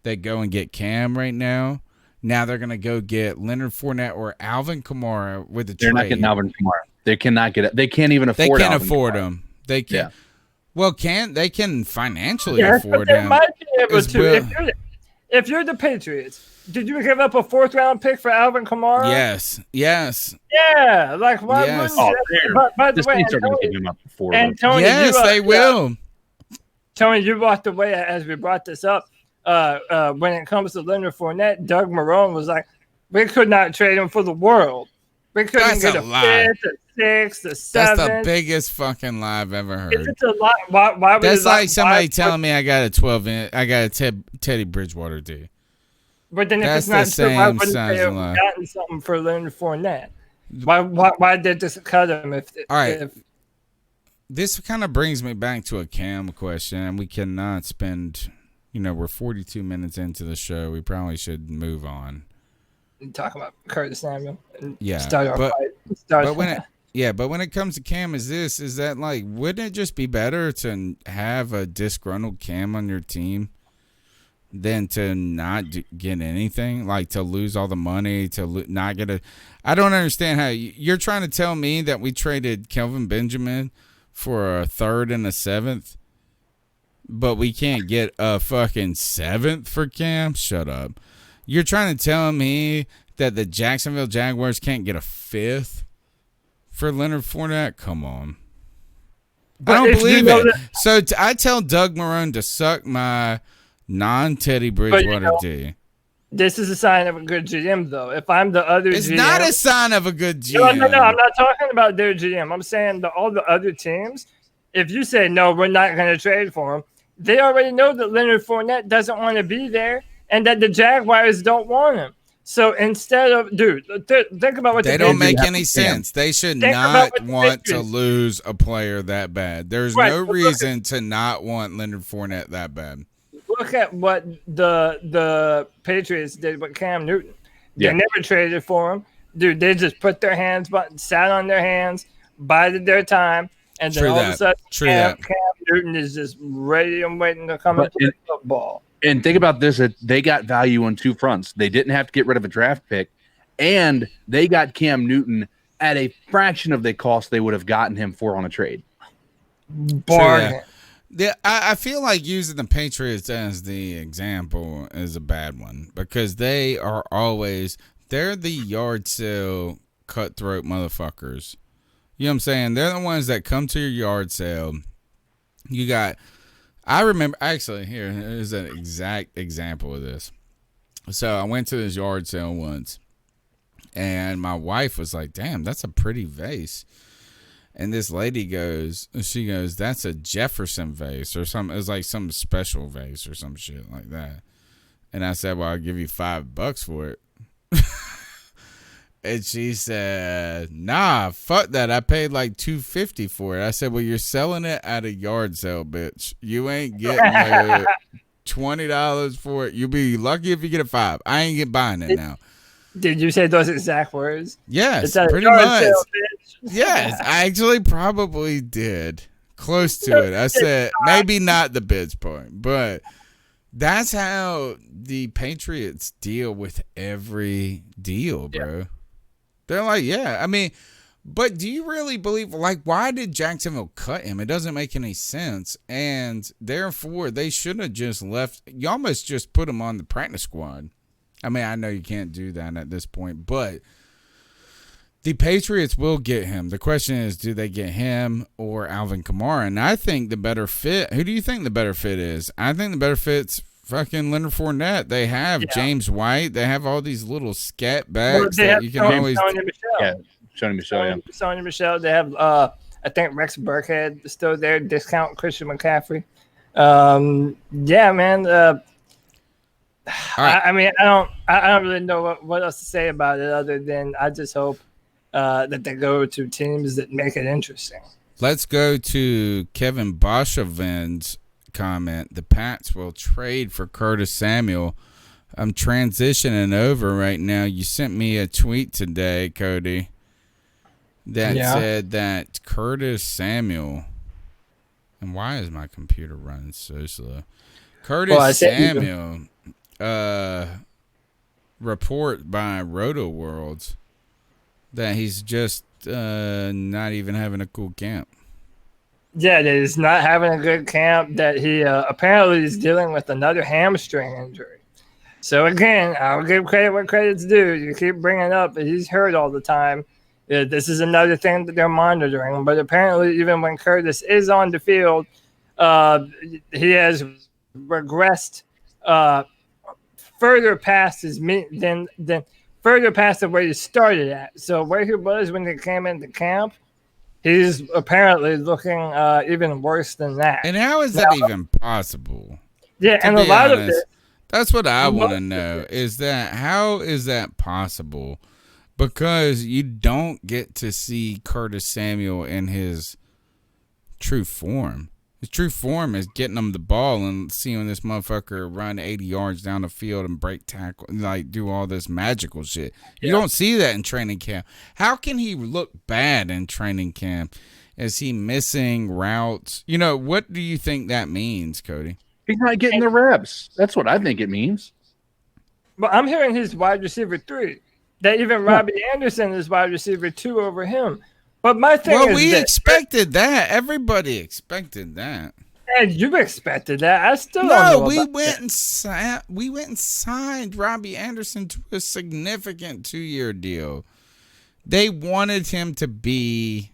They go and get Cam right now. Now they're going to go get Leonard Fournette or Alvin Kamara with the trade. They're not getting Alvin Kamara. They cannot get it. They can't even afford. They can't Alvin afford Kamara. him. They can. Yeah. Well, they can financially afford him. Might be able to. If you're the Patriots, did you give up a 4th round pick for Alvin Kamara? Yes. Yeah. Like why? Yes. By the way, Saints are going to give him up for. And Tony, yes, they will. Tony, you walked away as we brought this up. When it comes to Leonard Fournette, Doug Marrone was like, we could not trade him for the world. We couldn't get a 5th, a 6th, a 7th. That's the biggest fucking lie I've ever heard. It's a lot. Why would that's like somebody telling me I got a 12-inch, I got a Teddy Bridgewater D. But then if that's it's not the true, why same wouldn't size they have lie. gotten something for Leonard Fournette? Why did this cut him? All right. this kind of brings me back to a Cam question, and we cannot spend, we're 42 minutes into the show. We probably should move on. Talk about Curtis Samuel. Yeah, start our but fight. But when it comes to Cam, is that like, wouldn't it just be better to have a disgruntled Cam on your team than to not get anything, like to lose all the money, to not get I don't understand how you're trying to tell me that we traded Kelvin Benjamin for a 3rd and a 7th, but we can't get a fucking 7th for Cam? Shut up. You're trying to tell me that the Jacksonville Jaguars can't get a 5th for Leonard Fournette? Come on. But I don't believe it. So I tell Doug Marrone to suck my non-Teddy Bridgewater D. This is a sign of a good GM, though. If I'm the other it's GM... It's not a sign of a good GM. No. I'm not talking about their GM. I'm saying all the other teams, if you say, no, we're not going to trade for him, they already know that Leonard Fournette doesn't want to be there and that the Jaguars don't want him. So instead of, think about what they don't make any sense. They should not want to lose a player that bad. There's no reason to not want Leonard Fournette that bad. Look at what the Patriots did with Cam Newton. They never traded for him. Dude, they just put their hands, sat on their hands, bided their time, and then all of a sudden Cam Newton is just ready and waiting to come into the football. And think about this, that they got value on 2 fronts. They didn't have to get rid of a draft pick, and they got Cam Newton at a fraction of the cost they would have gotten him for on a trade. Bargain. Yeah, I feel like using the Patriots as the example is a bad one because they're the yard sale cutthroat motherfuckers. You know what I'm saying? They're the ones that come to your yard sale. I remember, actually, here's an exact example of this. So I went to this yard sale once, and my wife was like, damn, that's a pretty vase. And this lady goes, that's a Jefferson vase or something. It was like some special vase or some shit like that. And I said, well, I'll give you $5 for it. And she said, nah, fuck that. I paid like $250 for it. I said, well, you're selling it at a yard sale, bitch. You ain't getting like $20 for it. You'll be lucky if you get a $5. I ain't buying it now. Did you say those exact words? Yes, pretty much. Yes, I actually probably did. Close to it. I said, maybe not the bids point, but that's how the Patriots deal with every deal, bro. Yeah. They're like, yeah, I mean, but do you really believe, like, why did Jacksonville cut him? It doesn't make any sense. And therefore, they should have just left. You almost just put him on the practice squad. I mean, I know you can't do that at this point, but the Patriots will get him. The question is, do they get him or Alvin Kamara? And I think the better fit, who do you think the better fit is? I think the better fit's fucking Leonard Fournette. They have James White. They have all these little scat backs that you can always. Sony Michel. They have, I think Rex Burkhead is still there. Discount Christian McCaffrey. Yeah, man. Right. I mean, I don't really know what else to say about it other than I just hope that they go to teams that make it interesting. Let's go to Kevin Boshovin's comment. The Pats will trade for Curtis Samuel. I'm transitioning over right now. You sent me a tweet today, Cody, that said that Curtis Samuel, and why is my computer running so slow? Curtis Samuel, report by Roto World that he's just not even having a cool camp. Yeah, that he's not having a good camp, that he apparently is dealing with another hamstring injury. So, again, I'll give credit where credit's due. You keep bringing up that he's hurt all the time. This is another thing that they're monitoring. But apparently, even when Curtis is on the field, he has regressed further past his than further past the way he started at. So, where he was when he came into camp, he's apparently looking even worse than that. And how is that even possible? Yeah, and a lot of this. That's what I want to know, is that how is that possible? Because you don't get to see Curtis Samuel in his true form. His true form is getting him the ball and seeing this motherfucker run 80 yards down the field and break tackle, like do all this magical shit. You don't see that in training camp. How can he look bad in training camp? Is he missing routes? You know, what do you think that means, Cody? He's not getting the reps. That's what I think it means. But I'm hearing he's wide receiver 3. That even Robbie Anderson is wide receiver 2 over him. But my thing is we this. expected that. Everybody expected that. And you expected that. I still don't know. No, we went and signed Robbie Anderson to a significant 2-year deal. They wanted him to be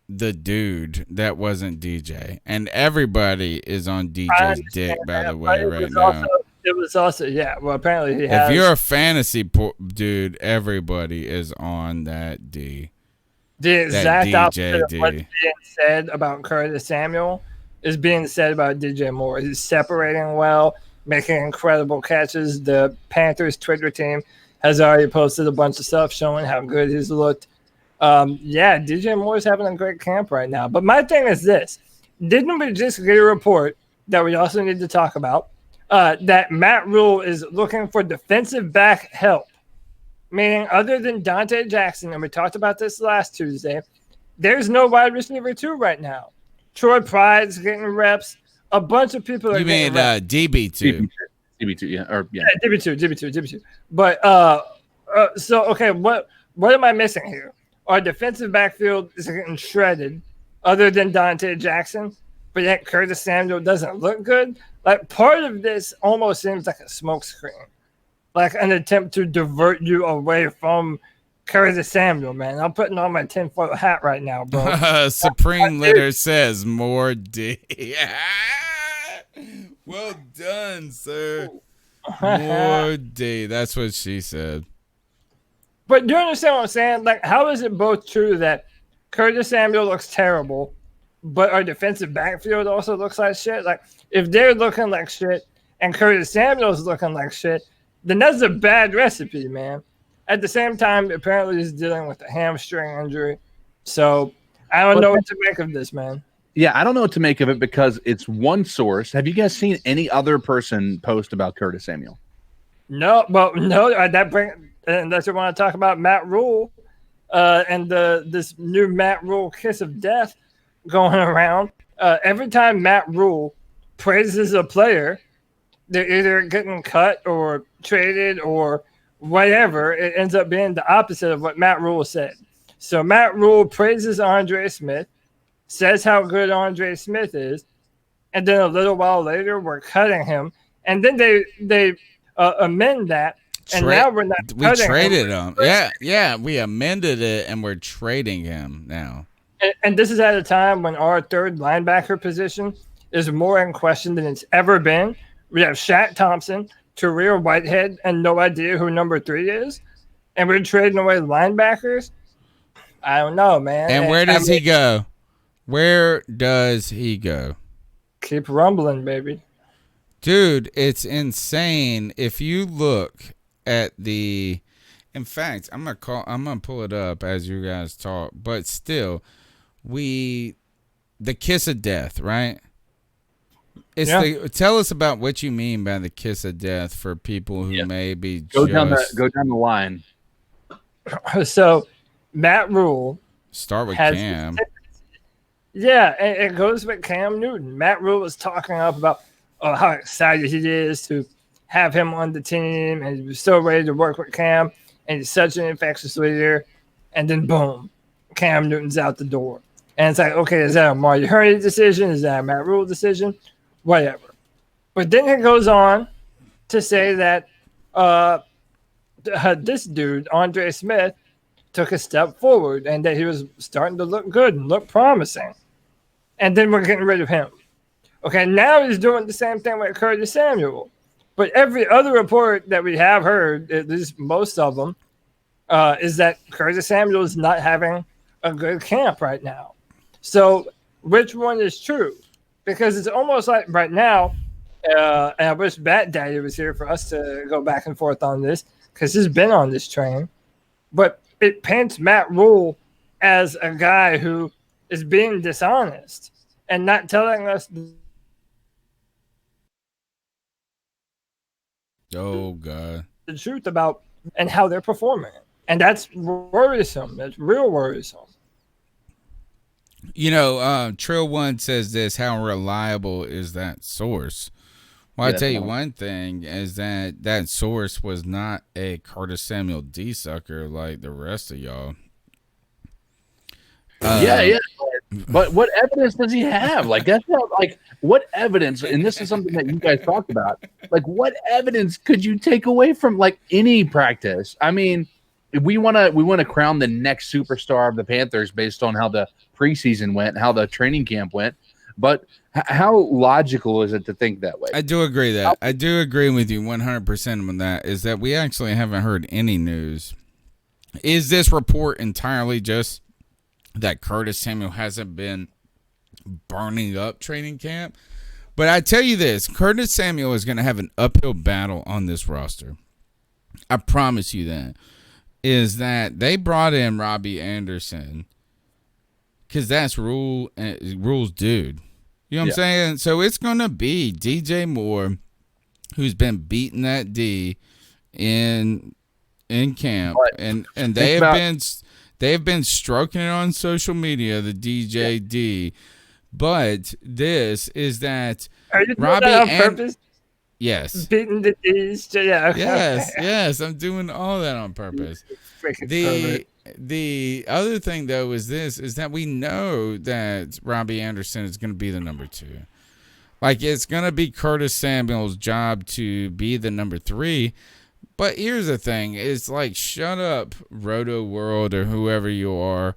the dude that wasn't DJ, and everybody is on DJ's dick, by the way, right now. It was also, well, apparently he has. If you're a fantasy dude, everybody is on that D. The exact DJ opposite of what's D. being said about Curtis Samuel is being said about DJ Moore. He's separating well, making incredible catches. The Panthers Twitter team has already posted a bunch of stuff showing how good he's looked. DJ Moore's having a great camp right now. But my thing is this. Didn't we just get a report that we also need to talk about that Matt Rhule is looking for defensive back help? Meaning, other than Dante Jackson, and we talked about this last Tuesday, there's no wide receiver 2 right now. Troy Pride's getting reps. A bunch of people are getting reps. DB2. DB2, yeah. DB2. But, what am I missing here? Our defensive backfield is getting shredded, other than Dante Jackson, but yet Curtis Samuel doesn't look good. Like, part of this almost seems like a smokescreen. Like an attempt to divert you away from Curtis Samuel, man. I'm putting on my tinfoil hat right now, bro. Supreme Letter says more D. Well done, sir. More D. That's what she said. But do you understand what I'm saying? Like, how is it both true that Curtis Samuel looks terrible, but our defensive backfield also looks like shit? Like, if they're looking like shit and Curtis Samuel's looking like shit, then that's a bad recipe, man. At the same time, apparently he's dealing with a hamstring injury. So I don't know what to make of this, man. Yeah, I don't know what to make of it because it's one source. Have you guys seen any other person post about Curtis Samuel? No, but no, and that's what I want to talk about Matt Rhule and this new Matt Rhule kiss of death going around. Every time Matt Rhule praises a player, they're either getting cut or traded or whatever. It ends up being the opposite of what Matt Rhule said. So Matt Rhule praises Andre Smith, says how good Andre Smith is, and then a little while later we're cutting him, and then they amend that, and now we're not. We traded him. Yeah, we amended it, and we're trading him now. And this is at a time when our third linebacker position is more in question than it's ever been. We have Shaq Thompson, Tarir Whitehead, and no idea who number 3 is. And we're trading away linebackers. I don't know, man. And where does he go? Where does he go? Keep rumbling, baby. Dude, it's insane. If you look at in fact, I'm gonna pull it up as you guys talk, but still, the kiss of death, right? Tell us about what you mean by the kiss of death for people who may be go down the line. So Matt Rhule start with Cam. Yeah, and it goes with Cam Newton. Matt Rhule was talking up about how excited he is to have him on the team, and he was so ready to work with Cam, and he's such an infectious leader. And then boom, Cam Newton's out the door. And it's like, okay, is that a Marty Hurney decision? Is that a Matt Rhule decision? Whatever. But then it goes on to say that this dude, Andre Smith, took a step forward and that he was starting to look good and look promising. And then we're getting rid of him. Okay, now he's doing the same thing with Curtis Samuel. But every other report that we have heard, at least most of them, is that Curtis Samuel is not having a good camp right now. So which one is true? Because it's almost like right now, and I wish Bat Daddy was here for us to go back and forth on this, because he's been on this train. But it paints Matt Rhule as a guy who is being dishonest and not telling us Oh God. the truth about and how they're performing. And that's worrisome. That's real worrisome. You know, Trill One says this: how reliable is that source? Well, Yeah, I tell you that's one thing is that source was not a Curtis Samuel D sucker like the rest of y'all. Yeah. But what evidence does he have? Like that's not like what evidence? And this is something that you guys talked about. Like what evidence could you take away from like any practice? I mean, we want to crown the next superstar of the Panthers based on how the preseason went, how the training camp went. But how logical is it to think that way? I do agree that. I do agree with you 100% on that, is that we actually haven't heard any news. Is this report entirely just that Curtis Samuel hasn't been burning up training camp? But I tell you this, Curtis Samuel is going to have an uphill battle on this roster. I promise you that. Is that they brought in Robbie Anderson because that's Rhule's dude. You know what I'm saying? So it's going to be DJ Moore, who's been beating that D in camp, and they have been stroking it on social media, the DJ D. But this is that Are you doing Robbie that on purpose? Yes. Beating the D's. Yeah. Okay. Yes. I'm doing all that on purpose. The other thing though is that we know that Robbie Anderson is going to be the number 2. Like it's going to be Curtis Samuel's job to be the number 3. But here's the thing: it's like shut up, Roto World or whoever you are.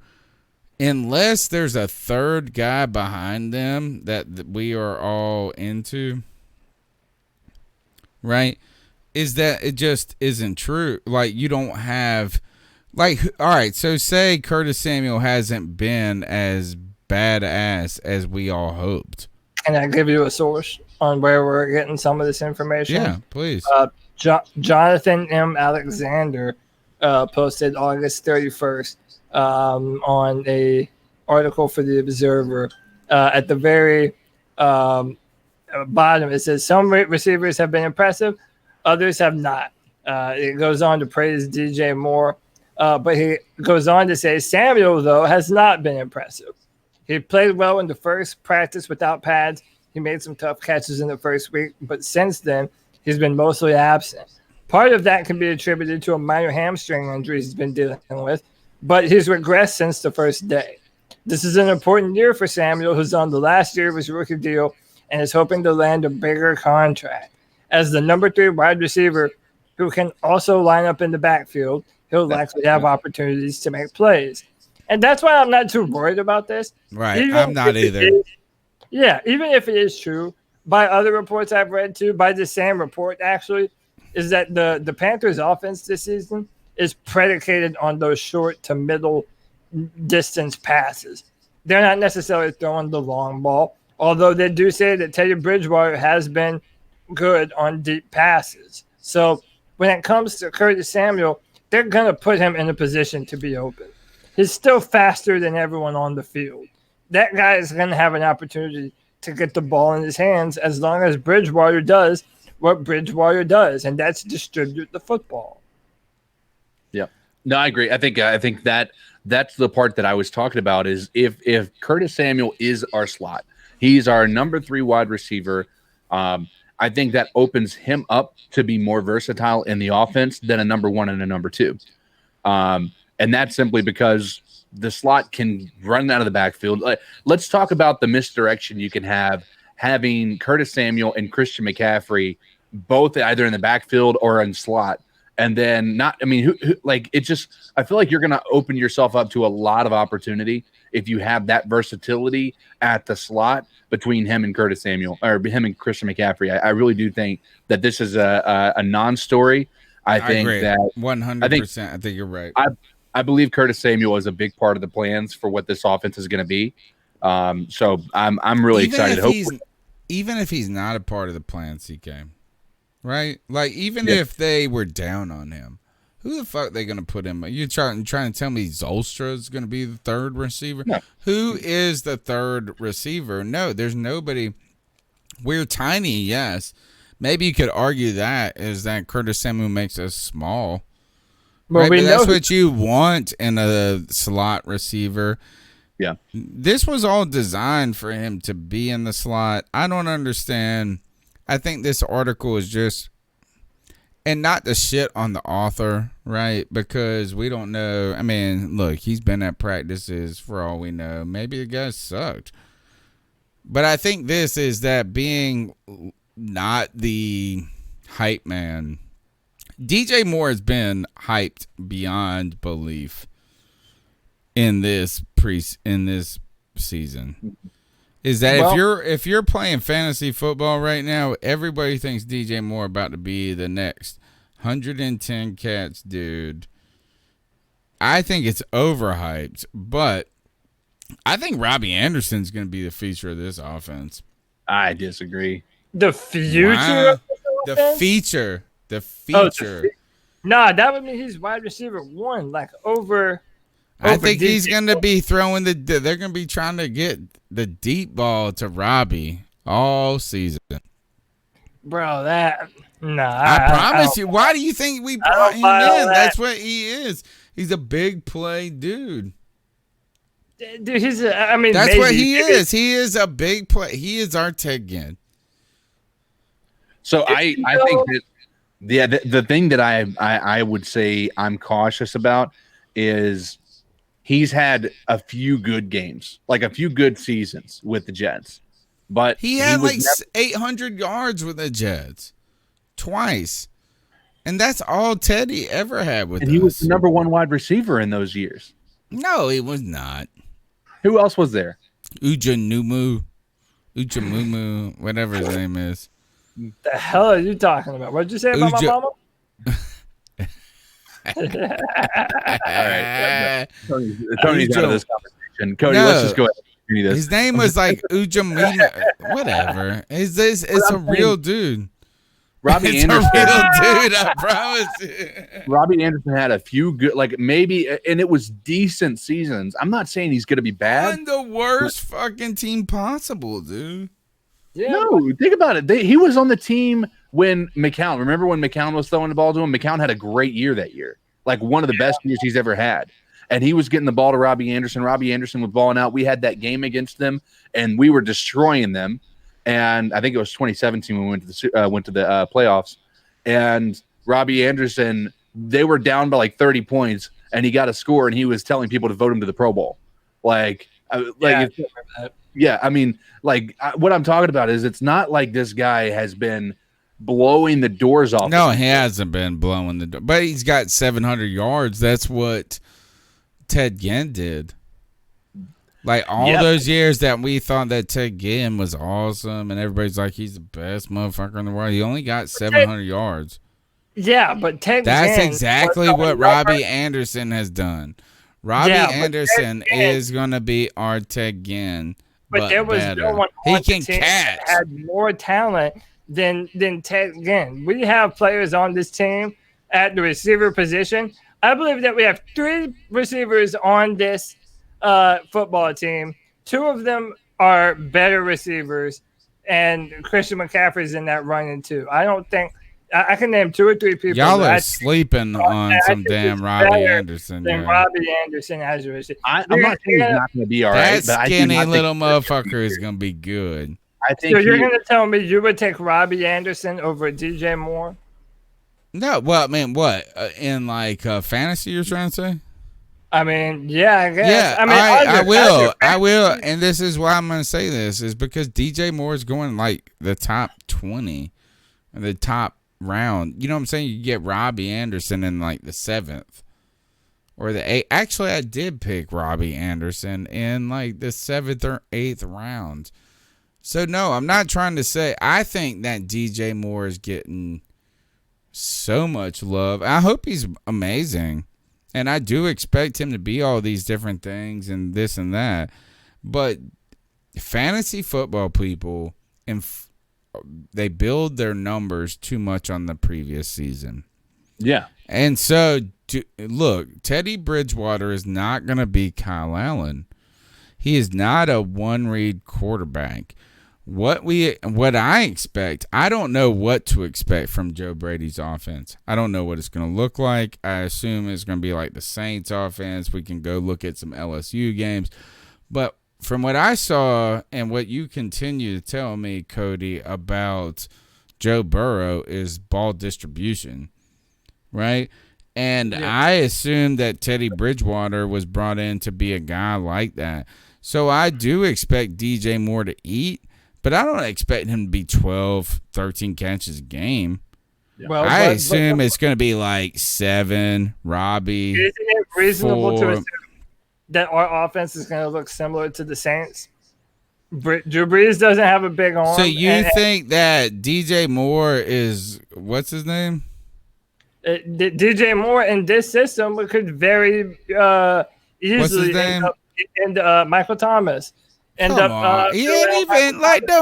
Unless there's a third guy behind them that we are all into, right? Is that it just isn't true? Like you don't have. Like, all right, so say Curtis Samuel hasn't been as badass as we all hoped. Can I give you a source on where we're getting some of this information? Yeah, please. Jonathan M. Alexander posted August 31st on a article for the Observer. At the very bottom, it says some receivers have been impressive, others have not. It goes on to praise DJ Moore. But he goes on to say Samuel, though, has not been impressive. He played well in the first practice without pads. He made some tough catches in the first week, but since then, he's been mostly absent. Part of that can be attributed to a minor hamstring injury he's been dealing with, but he's regressed since the first day. This is an important year for Samuel, who's on the last year of his rookie deal and is hoping to land a bigger contract. As the number 3 wide receiver who can also line up in the backfield, he'll likely have opportunities to make plays. And that's why I'm not too worried about this. Right. I'm not either. Even if it is true, by other reports I've read too, by the same report actually, is that the Panthers offense this season is predicated on those short to middle distance passes. They're not necessarily throwing the long ball, although they do say that Teddy Bridgewater has been good on deep passes. So when it comes to Curtis Samuel, they're going to put him in a position to be open. He's still faster than everyone on the field. That guy is going to have an opportunity to get the ball in his hands as long as Bridgewater does what Bridgewater does, and that's distribute the football. Yeah. No, I agree. I think that's the part that I was talking about is if Curtis Samuel is our slot, he's our number 3 wide receiver. I think that opens him up to be more versatile in the offense than a number 1 and a number 2. And that's simply because the slot can run out of the backfield. Let's talk about the misdirection you can have having Curtis Samuel and Christian McCaffrey both either in the backfield or in slot. And then I feel like you're going to open yourself up to a lot of opportunity if you have that versatility at the slot between him and Curtis Samuel or him and Christian McCaffrey. I really do think that this is a non-story. I think agree. that 100%. I think you're right. I believe Curtis Samuel is a big part of the plans for what this offense is going to be. So I'm really excited. Even if he's not a part of the plan, CK, right? Like even if they were down on him, Who the fuck they gonna put him? Are you trying to tell me Zolstra is gonna be the third receiver? No. Who is the third receiver? No, there's nobody. We're tiny, yes. Maybe you could argue that is that Curtis Samuel makes us small. Well, right? we But know that's what you want in a slot receiver. Yeah. This was all designed for him to be in the slot. I don't understand. I think this article is just, and not the shit on the author, right? Because we don't know. I mean, look, he's been at practices for all we know. Maybe the guy sucked. But I think this is that being not the hype man. DJ Moore has been hyped beyond belief in this season. Is that if you're playing fantasy football right now, everybody thinks DJ Moore about to be the next 110 catch dude. I think it's overhyped, but I think Robbie Anderson's going to be the feature of this offense. I disagree. The future? Wow. The feature. Nah, that would mean he's wide receiver 1, like over. I think DJ he's going to be throwing they're going to be trying to get the deep ball to Robbie all season. Bro, that. Nah. I promise you. Why do you think we brought him in? That's what he is. He's a big play dude. Dude, that's maybe. What he is. He is a big play. He is our Ted Ginn. So I think that the thing that I would say I'm cautious about is he's had a few good games, like a few good seasons with the Jets, but he had 800 yards with the Jets twice, and that's all Teddy ever had with us. He was the number 1 wide receiver in those years. No, he was not. Who else was there? Ujamumu, whatever his name is. The hell are you talking about? What'd you say about my mama? All right, Tony's out of this conversation. Cody, let's just go ahead and continue this. His name was like Ujamina, whatever. It's a real dude. Robbie Anderson. Anderson. A real dude, I promise you. Robbie Anderson had a few good, maybe, and it was decent seasons. I'm not saying he's going to be bad. On the worst fucking team possible, dude. Yeah, no, think about it. He was on the team when McCown. Remember when McCown was throwing the ball to him? McCown had a great year that year, like one of the best years he's ever had. And he was getting the ball to Robbie Anderson. Robbie Anderson was balling out. We had that game against them, and we were destroying them. And I think it was 2017 when we went to the playoffs. And Robbie Anderson, they were down by like 30 points, and he got a score, and he was telling people to vote him to the Pro Bowl. What I'm talking about is it's not like this guy has been blowing the doors off. No, he hasn't been blowing the door, but he's got 700 yards. That's what Ted Ginn did. Like all those years that we thought that Ted Ginn was awesome, and everybody's like he's the best motherfucker in the world. He only got 700 yards. Yeah, but that's exactly what Robbie Anderson has done. Robbie Anderson is going to be our Ted Ginn, but there was better. No one he can catch. Had more talent than Ted Ginn. We have players on this team at the receiver position. I believe that we have 3 receivers on this football team. 2 of them are better receivers, and Christian McCaffrey's in that running too. I don't think I can name 2 or 3 people. Y'all are sleeping on some damn Robbie Anderson. Robbie Anderson as a receiver. I'm not saying he's not going to be all right. That skinny little motherfucker is going to be good. I think. So you're going to tell me you would take Robbie Anderson over DJ Moore? No, well, I mean, what in fantasy you're trying to say? I mean, yeah, I guess. Yeah, I mean, I will, and this is why I'm going to say this is because DJ Moore is going like the top 20, the top round. You know what I'm saying? You get Robbie Anderson in like the 7th or the 8th. Actually, I did pick Robbie Anderson in like the 7th or 8th round. So no, I'm not trying to say. I think that DJ Moore is getting so much love. I hope he's amazing. And I do expect him to be all these different things and this and that. But fantasy football people, they build their numbers too much on the previous season. Yeah. And so, look, Teddy Bridgewater is not going to be Kyle Allen. He is not a one-read quarterback. What I expect, I don't know what to expect from Joe Brady's offense. I don't know what it's going to look like. I assume it's going to be like the Saints offense. We can go look at some LSU games. But from what I saw and what you continue to tell me, Cody, about Joe Burrow is ball distribution, right? And I assume that Teddy Bridgewater was brought in to be a guy like that. So I do expect DJ Moore to eat, but I don't expect him to be 12, 13 catches a game. Well, I assume it's going to be like 7, Robbie. Isn't it reasonable 4. to assume that our offense is going to look similar to the Saints? Drew Brees doesn't have a big arm. So you think that DJ Moore is, what's his name? DJ Moore in this system could very easily end up Michael Thomas. He ain't even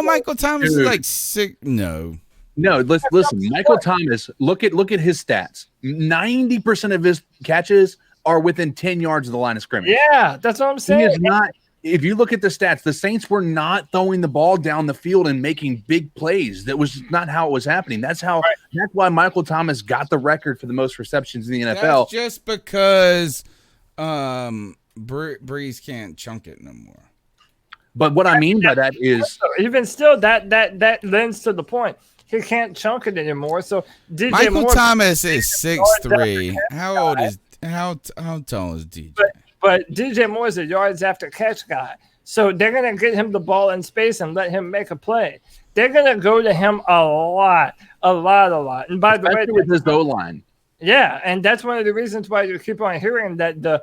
Michael Thomas is like 6. No, listen. Michael Thomas, look at his stats. 90% of his catches are within 10 yards of the line of scrimmage. Yeah, that's what I'm saying. He is not. If you look at the stats, the Saints were not throwing the ball down the field and making big plays. That was not how it was happening. That's why Michael Thomas got the record for the most receptions in the NFL. That's just because Breeze can't chunk it no more. But what I mean by that is, even still, that lends to the point. He can't chunk it anymore. So Michael Thomas is 6'3". How tall is DJ? But DJ Moore is a yards after catch guy. So they're going to get him the ball in space and let him make a play. They're going to go to him a lot. And by the way, with his O-line. Yeah, and that's one of the reasons why you keep on hearing that the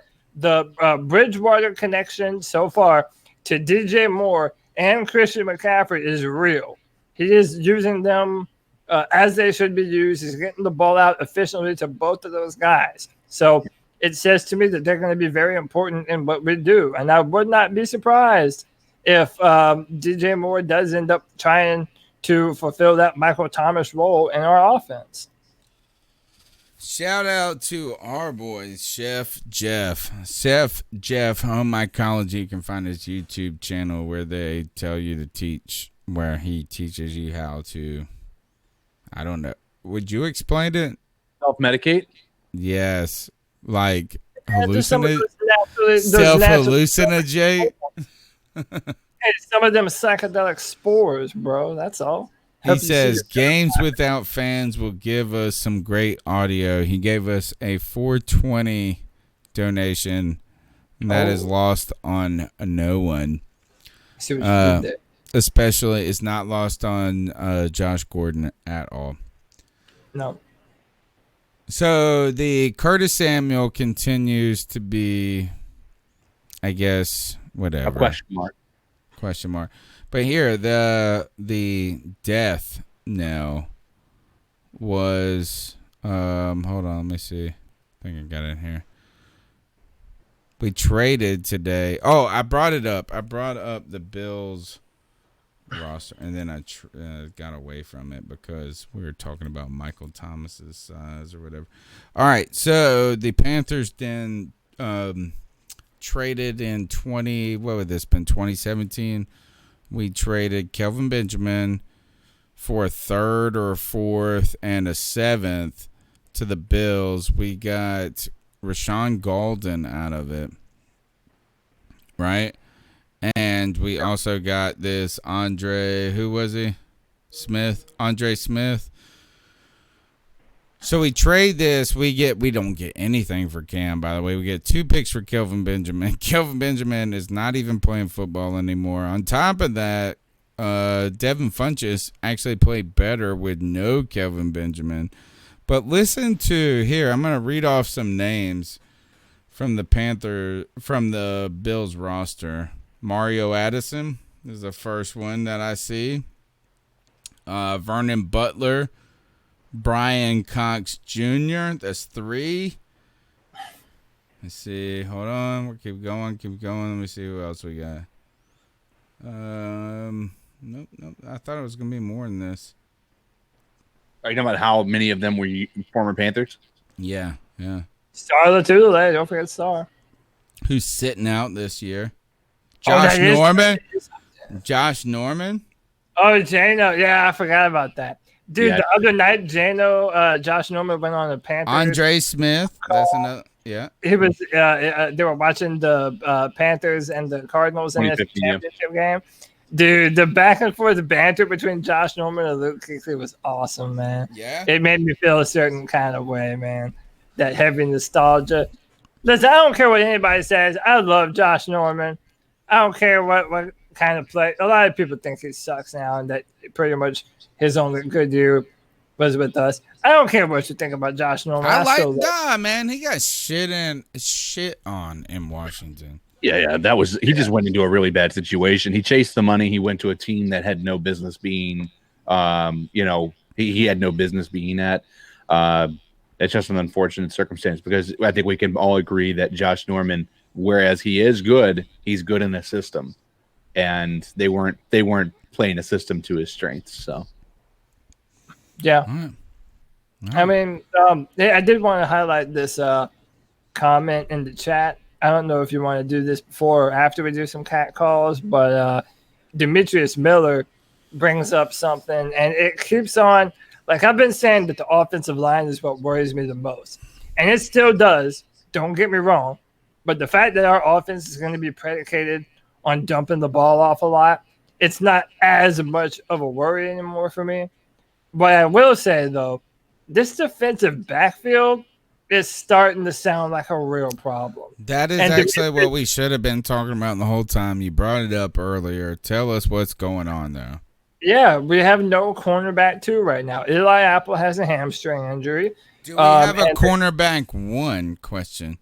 Bridgewater connection so far to DJ Moore and Christian McCaffrey is real. He is using them as they should be used. He's getting the ball out efficiently to both of those guys. So it says to me that they're going to be very important in what we do. And I would not be surprised if DJ Moore does end up trying to fulfill that Michael Thomas role in our offense. Shout out to our boy, Chef Jeff. Chef Jeff, Home Mycology. You can find his YouTube channel where they tell you to teach, where he teaches you how to, I don't know. Would you explain it? Self-medicate? Yes. Like self-hallucinate. Hey, some of them psychedelic spores, bro. That's all. He says games without fans will give us some great audio. He gave us a 420 donation that is lost on no one. See what you did there. Especially, it's not lost on Josh Gordon at all. No. So the Curtis Samuel continues to be, I guess, whatever. A question mark. But here, the death now was, hold on, let me see. I think I got it here. We traded today. Oh, I brought it up. I brought up the Bills roster, and then I got away from it because we were talking about Michael Thomas's size or whatever. All right, so the Panthers then traded in 2017. We traded Kelvin Benjamin for a 3rd or a 4th and a 7th to the Bills. We got Rashawn Golden out of it, right? And we also got this Andre Smith. So we trade this. We don't get anything for Cam, by the way. We get 2 picks for Kelvin Benjamin. Kelvin Benjamin is not even playing football anymore. On top of that, Devin Funchess actually played better with no Kelvin Benjamin. But listen to here. I'm going to read off some names from the Bills roster. Mario Addison is the first one that I see. Vernon Butler. Brian Cox Jr. That's 3. Let's see. Hold on. We'll keep going. Let me see who else we got. Nope. I thought it was going to be more than this. Are you talking about how many of them were former Panthers? Yeah, yeah. Star Latulele, don't forget Star. Who's sitting out this year? Oh, Josh that is- Norman. Josh Norman. Oh, Jano. Yeah, I forgot about that. Dude, Yeah. the other night, Josh Norman went on the Panthers. Andre Smith. That's another. Yeah. He was. They were watching the Panthers and the Cardinals in the 2015, yeah. championship game. Dude, the back and forth banter between Josh Norman and Luke Kuechly was awesome, man. Yeah. It made me feel a certain kind of way, man. That heavy nostalgia. Listen, I don't care what anybody says. I love Josh Norman. I don't care what kind of play. A lot of people think he sucks now, and that pretty much his only good year was with us. I don't care what you think about Josh Norman. I still like love- Nah, man. He got shit on in Washington. Yeah, that was he just went into a really bad situation. He chased the money. He went to a team that had no business being, he had no business being at. It's just an unfortunate circumstance because I think we can all agree that Josh Norman, whereas he is good, he's good in the system, and they weren't playing a system to his strengths. So Yeah. All right. I mean, I did want to highlight this comment in the chat. I don't know if you want to do this before or after we do some cat calls, but Demetrius Miller brings up something, and it keeps on. Like I've been saying that the offensive line is what worries me the most, and it still does. Don't get me wrong, but the fact that our offense is going to be predicated on dumping the ball off a lot, it's not as much of a worry anymore for me. What I will say, though, this defensive backfield is starting to sound like a real problem. That is actually what we should have been talking about the whole time. You brought it up earlier. Tell us what's going on there. Yeah, we have no cornerback 2 right now. Eli Apple has a hamstring injury. Do we have a cornerback 1 question?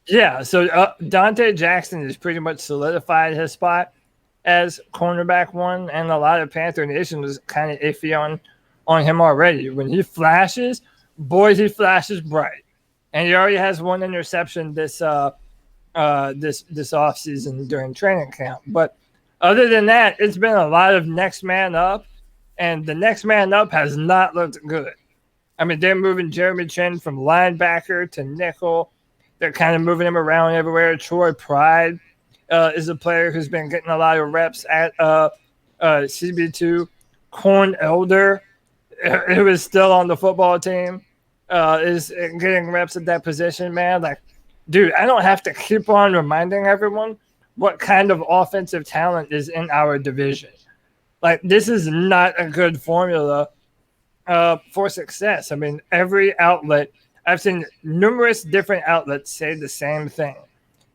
Yeah, so Dante Jackson has pretty much solidified his spot as cornerback 1, and a lot of Panther Nation was kind of iffy on him already. When he flashes, boys, he flashes bright. And he already has 1 interception this offseason during training camp. But other than that, it's been a lot of next man up, and the next man up has not looked good. I mean, they're moving Jeremy Chin from linebacker to nickel. They're kind of moving him around everywhere. Troy Pride is a player who's been getting a lot of reps at CB2. Corn Elder, who is still on the football team, is getting reps at that position, man. Like, dude, I don't have to keep on reminding everyone what kind of offensive talent is in our division. Like, this is not a good formula for success. I mean, every outlet, I've seen numerous different outlets say the same thing,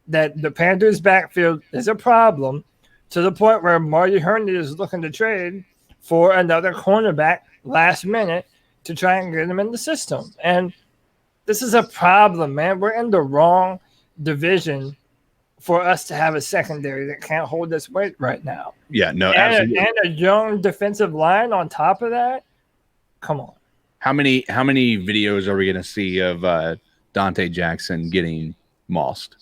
that the Panthers' backfield is a problem to the point where Marty Herney is looking to trade for another cornerback last minute to try and get him in the system. And this is a problem, man. We're in the wrong division for us to have a secondary that can't hold its weight right now. yeah, no, And absolutely. a young defensive line on top of that. Come on. How many videos are we going to see of Dante Jackson getting mossed?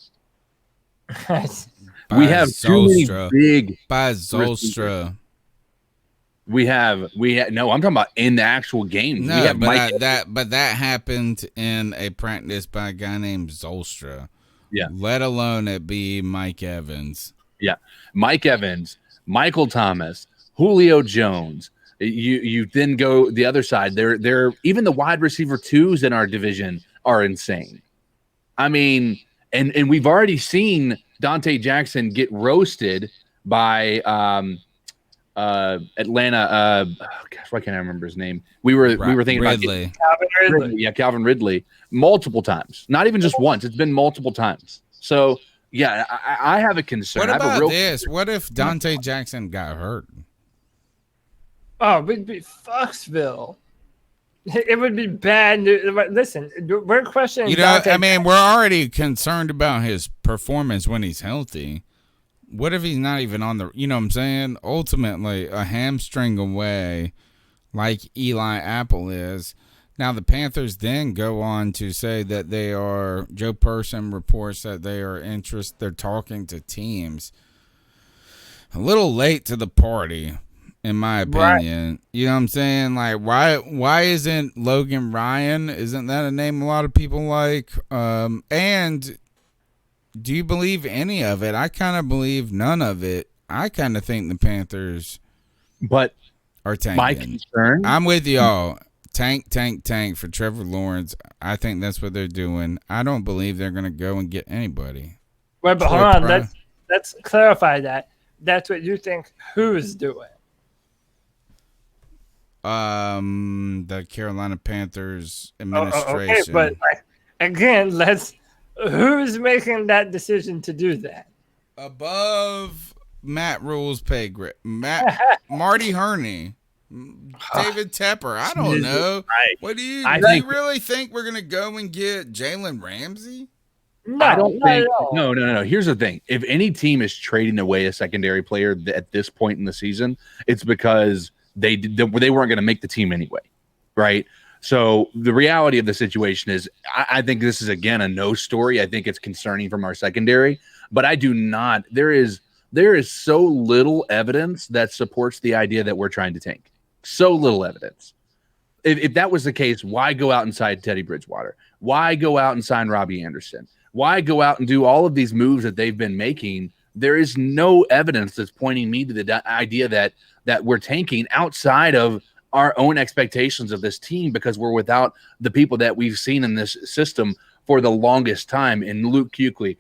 We have too many big. By Zolstra. We have no. I'm talking about in the actual game. No, we have but that happened in a practice by a guy named Zolstra. Yeah. Let alone it be Mike Evans. Yeah, Mike Evans, Michael Thomas, Julio Jones. You then go the other side. They're even the wide receiver 2s in our division are insane. I mean, and we've already seen Dante Jackson get roasted by Atlanta. Gosh, why can't I remember his name? We were thinking Ridley. about Calvin Ridley. Yeah, Calvin Ridley, multiple times. Not even just once. It's been multiple times. So yeah, I have a concern. What I have about a real this? What if Dante Jackson got hurt? Oh, we'd be Foxville. It would be bad news. Listen, we're questioning. You know, Dante. I mean, we're already concerned about his performance when he's healthy. What if he's not even on the, you know what I'm saying? Ultimately, a hamstring away like Eli Apple is. Now, the Panthers then go on to say that they are, Joe Person reports that they're talking to teams. A little late to the party, in my Right. opinion. You know what I'm saying? Like, why isn't Logan Ryan? Isn't that a name a lot of people like? And do you believe any of it? I kind of believe none of it. I kind of think the Panthers But are tanking. my concern, I'm with y'all. Tank for Trevor Lawrence. I think that's what they're doing. I don't believe they're going to go and get anybody. Wait, but Troy hold on. Pride. Let's clarify that. That's what you think who's doing. The Carolina Panthers administration. Okay, but again, who's making that decision to do that? Above Matt Rhule's pay grade. Marty Herney. David Tepper. I don't know. Right. What do you think- really think we're gonna go and get Jalen Ramsey? No, I don't not think. at all. No. Here's the thing: if any team is trading away a secondary player at this point in the season, it's because they weren't going to make the team anyway, right? So the reality of the situation is, I think this is again a no story. I think it's concerning from our secondary, but I do not. There is so little evidence that supports the idea that we're trying to tank. So little evidence. If that was the case, why go out and sign Teddy Bridgewater? Why go out and sign Robbie Anderson? Why go out and do all of these moves that they've been making? There is no evidence that's pointing me to the idea that we're tanking outside of our own expectations of this team, because we're without the people that we've seen in this system for the longest time in Luke Kuechly,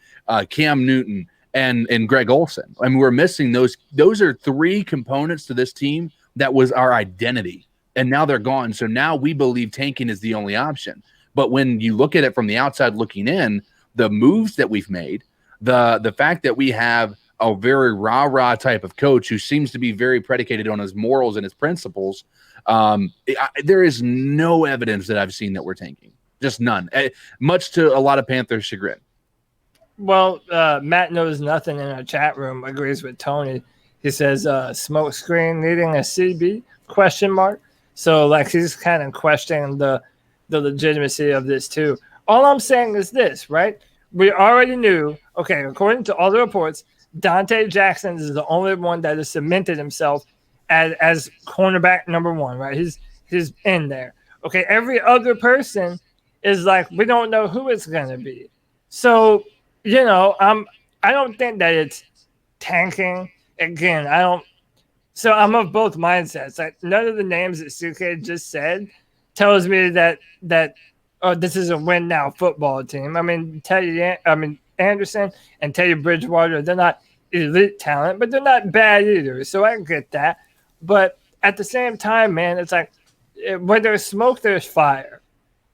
Cam Newton, and Greg Olsen. I mean, we're missing those. Those are three components to this team that was our identity, and now they're gone. So now we believe tanking is the only option. But when you look at it from the outside looking in, the moves that we've made, the fact that we have a very rah-rah type of coach who seems to be very predicated on his morals and his principles, there is no evidence that I've seen that we're tanking. Just none. Much to a lot of Panthers' chagrin. Well, Matt knows nothing in our chat room agrees with Tony. He says smoke screen needing a CB ? So like he's kind of questioning the legitimacy of this too. All I'm saying is this, right? We already knew, okay, according to all the reports, Dante Jackson is the only one that has cemented himself as cornerback number one, right? He's in there. Okay, every other person is like, we don't know who it's gonna be. So, you know, I don't think that it's tanking. Again, so I'm of both mindsets. Like none of the names that CK just said tells me that this is a win now football team. I mean, Anderson and Teddy Bridgewater, they're not elite talent, but they're not bad either. So I get that. But at the same time, man, it's like when there's smoke, there's fire.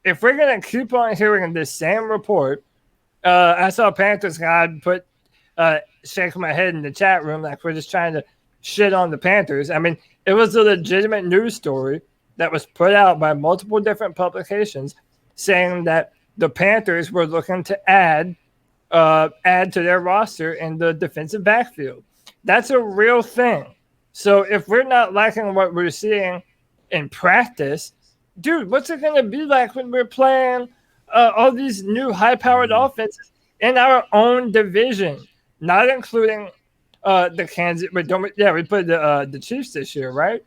If we're going to keep on hearing this same report, I saw Panthers guy put shaking my head in the chat room like we're just trying to shit on the Panthers. I mean, it was a legitimate news story that was put out by multiple different publications saying that the Panthers were looking to add to their roster in the defensive backfield. That's a real thing. So if we're not liking what we're seeing in practice, dude, what's it going to be like when we're playing all these new high-powered offenses in our own division, not including the Kansas? But we played the Chiefs this year, right?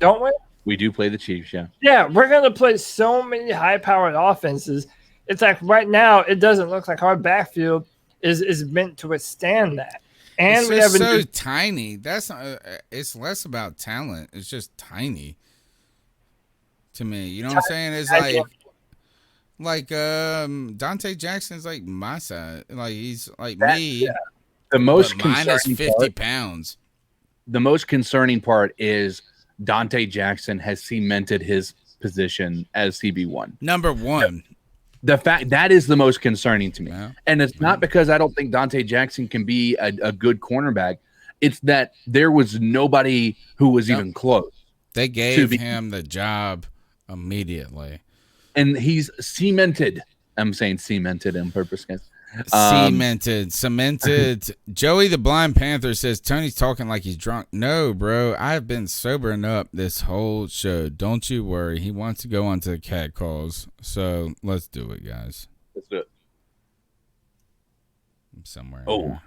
Don't we? We do play the Chiefs, yeah. Yeah, we're going to play so many high-powered offenses. It's like right now, it doesn't look like our backfield is meant to withstand that. And it's we just have so tiny. That's not. It's less about talent. It's just tiny. To me, you know what I'm saying? It's like Dante Jackson's like my size. Like he's like me. Yeah. The most minus concerning 50 part, pounds. The most concerning part is Dante Jackson has cemented his position as CB1. Number one. The fact that is the most concerning to me. Yeah. And it's not because I don't think Dante Jackson can be a good cornerback. It's that there was nobody who was even close. They gave him the job immediately. And he's cemented. I'm saying cemented on purpose, guys. Cemented. Joey the Blind Panther says Tony's talking like he's drunk. No, bro. I've been sobering up this whole show. Don't you worry. He wants to go on to the cat calls. So let's do it, guys. Let's do it. I'm somewhere. Oh. Here.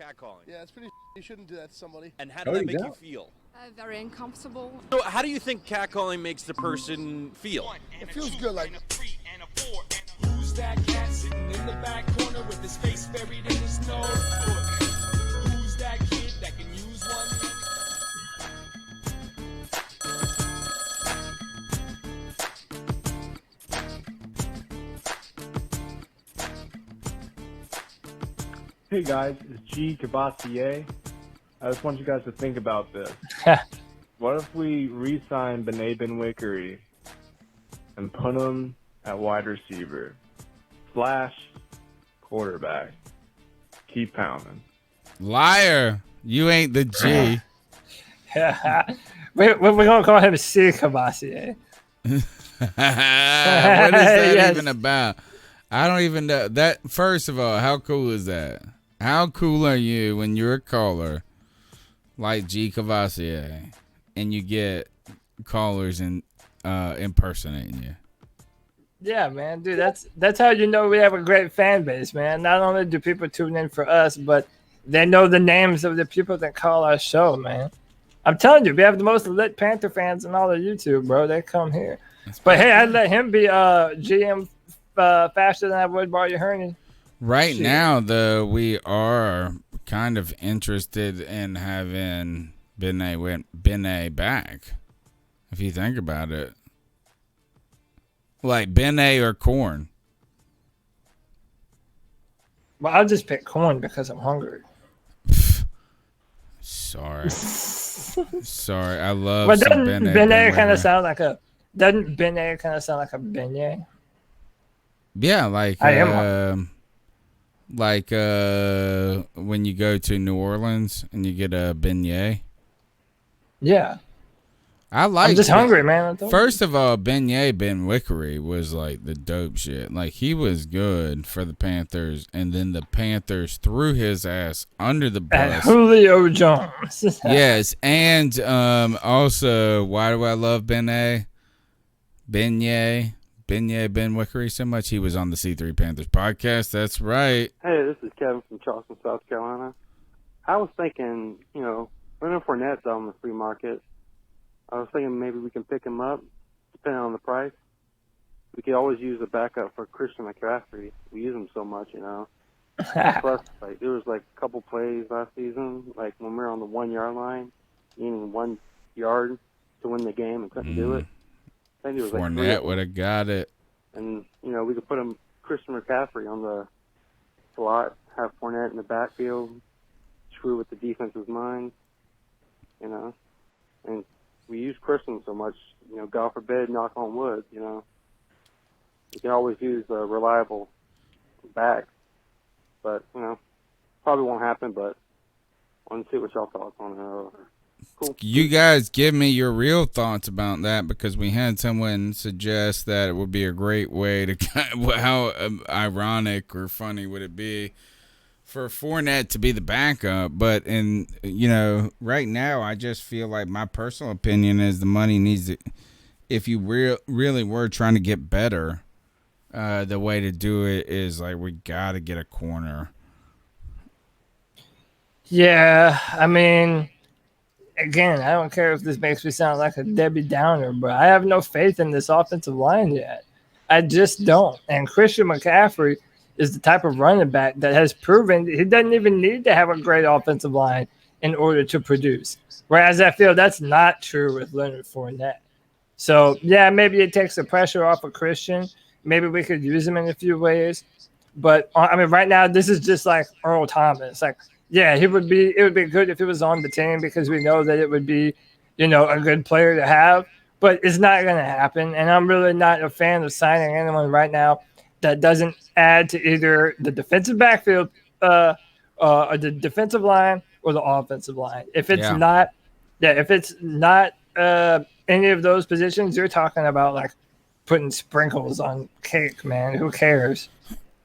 catcalling? Yeah, it's pretty. You shouldn't do that to somebody. And how did that make you feel? Very uncomfortable. So how do you think catcalling makes the person feel? It feels good, like. Who's that cat sitting in the back corner with his face buried in his nose? Who's that kid that can use one? Hey guys, it's G. Cavassier. I just want you guys to think about this. What if we re-sign Benet Benwickery and put him at wide receiver / quarterback? Keep pounding. Liar. You ain't the G. We're going to call him C. Cavassier. What is that even about? I don't even know that. First of all, how cool is that? How cool are you when you're a caller like G. Cavassier and you get callers impersonating you? Yeah, man, dude, that's how you know we have a great fan base, man. Not only do people tune in for us, but they know the names of the people that call our show, man. I'm telling you, we have the most lit Panther fans in all of YouTube, bro. They come here. But hey, I'd let him be GM faster than I would Barry Herney. Right now, though, we are kind of interested in having Benet back, if you think about it. Like Benet or corn. Well, I'll just pick corn because I'm hungry. Sorry. Sorry, I love But some doesn't Benet. Benet kind of sound like a beignet? Yeah, like I am when you go to New Orleans and you get a beignet. Yeah. I'm just hungry, man. First of all, Beignet Benwickery was like the dope shit. Like, he was good for the Panthers, and then the Panthers threw his ass under the bus. And Julio Jones. Yes, and also, why do I love Beignet Benwickery so much? He was on the C3 Panthers podcast. That's right. Hey, this is Kevin from Charleston, South Carolina. I was thinking, Leonard Fournette's on the free market. I was thinking maybe we can pick him up, depending on the price. We could always use a backup for Christian McCaffrey. We use him so much, Plus, there was a couple plays last season, like when we were on the 1 yard line, needing 1 yard to win the game and couldn't do it. I think it was Fournette would have got it. And, we could put Christian McCaffrey on the slot, have Fournette in the backfield, screw with the defensive mind, and we use Christian so much, God forbid, knock on wood, You can always use a reliable back. But, probably won't happen, but I want to see what y'all thoughts on it. Cool. You guys give me your real thoughts about that, because we had someone suggest that it would be a great way to how ironic or funny would it be for Fournette to be the backup. But right now, I just feel like my personal opinion is the money needs to, if you really were trying to get better, the way to do it is we got to get a corner. Yeah, I mean, again, I don't care if this makes me sound like a Debbie Downer, but I have no faith in this offensive line yet. I just don't. And Christian McCaffrey is the type of running back that has proven he doesn't even need to have a great offensive line in order to produce. Whereas I feel that's not true with Leonard Fournette. So, yeah, maybe it takes the pressure off of Christian. Maybe we could use him in a few ways. But, right now, this is just like Earl Thomas. It would be good if he was on the team, because we know that it would be, a good player to have. But it's not going to happen. And I'm really not a fan of signing anyone right now that doesn't add to either the defensive backfield, or the defensive line, or the offensive line. If it's not any of those positions, you're talking about putting sprinkles on cake, man. Who cares?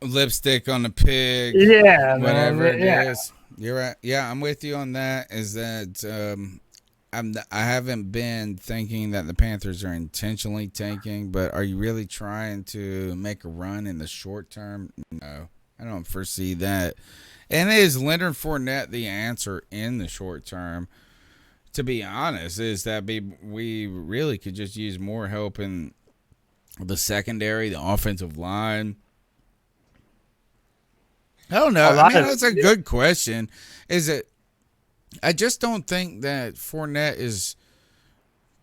Lipstick on the pig. Yeah, whatever man. it is. You're right. Yeah, I'm with you on that. Is that I haven't been thinking that the Panthers are intentionally tanking, but are you really trying to make a run in the short term? No, I don't foresee that. And is Leonard Fournette the answer in the short term? To be honest, we really could just use more help in the secondary, the offensive line. I don't know. I mean, that's a good question. I just don't think that Fournette is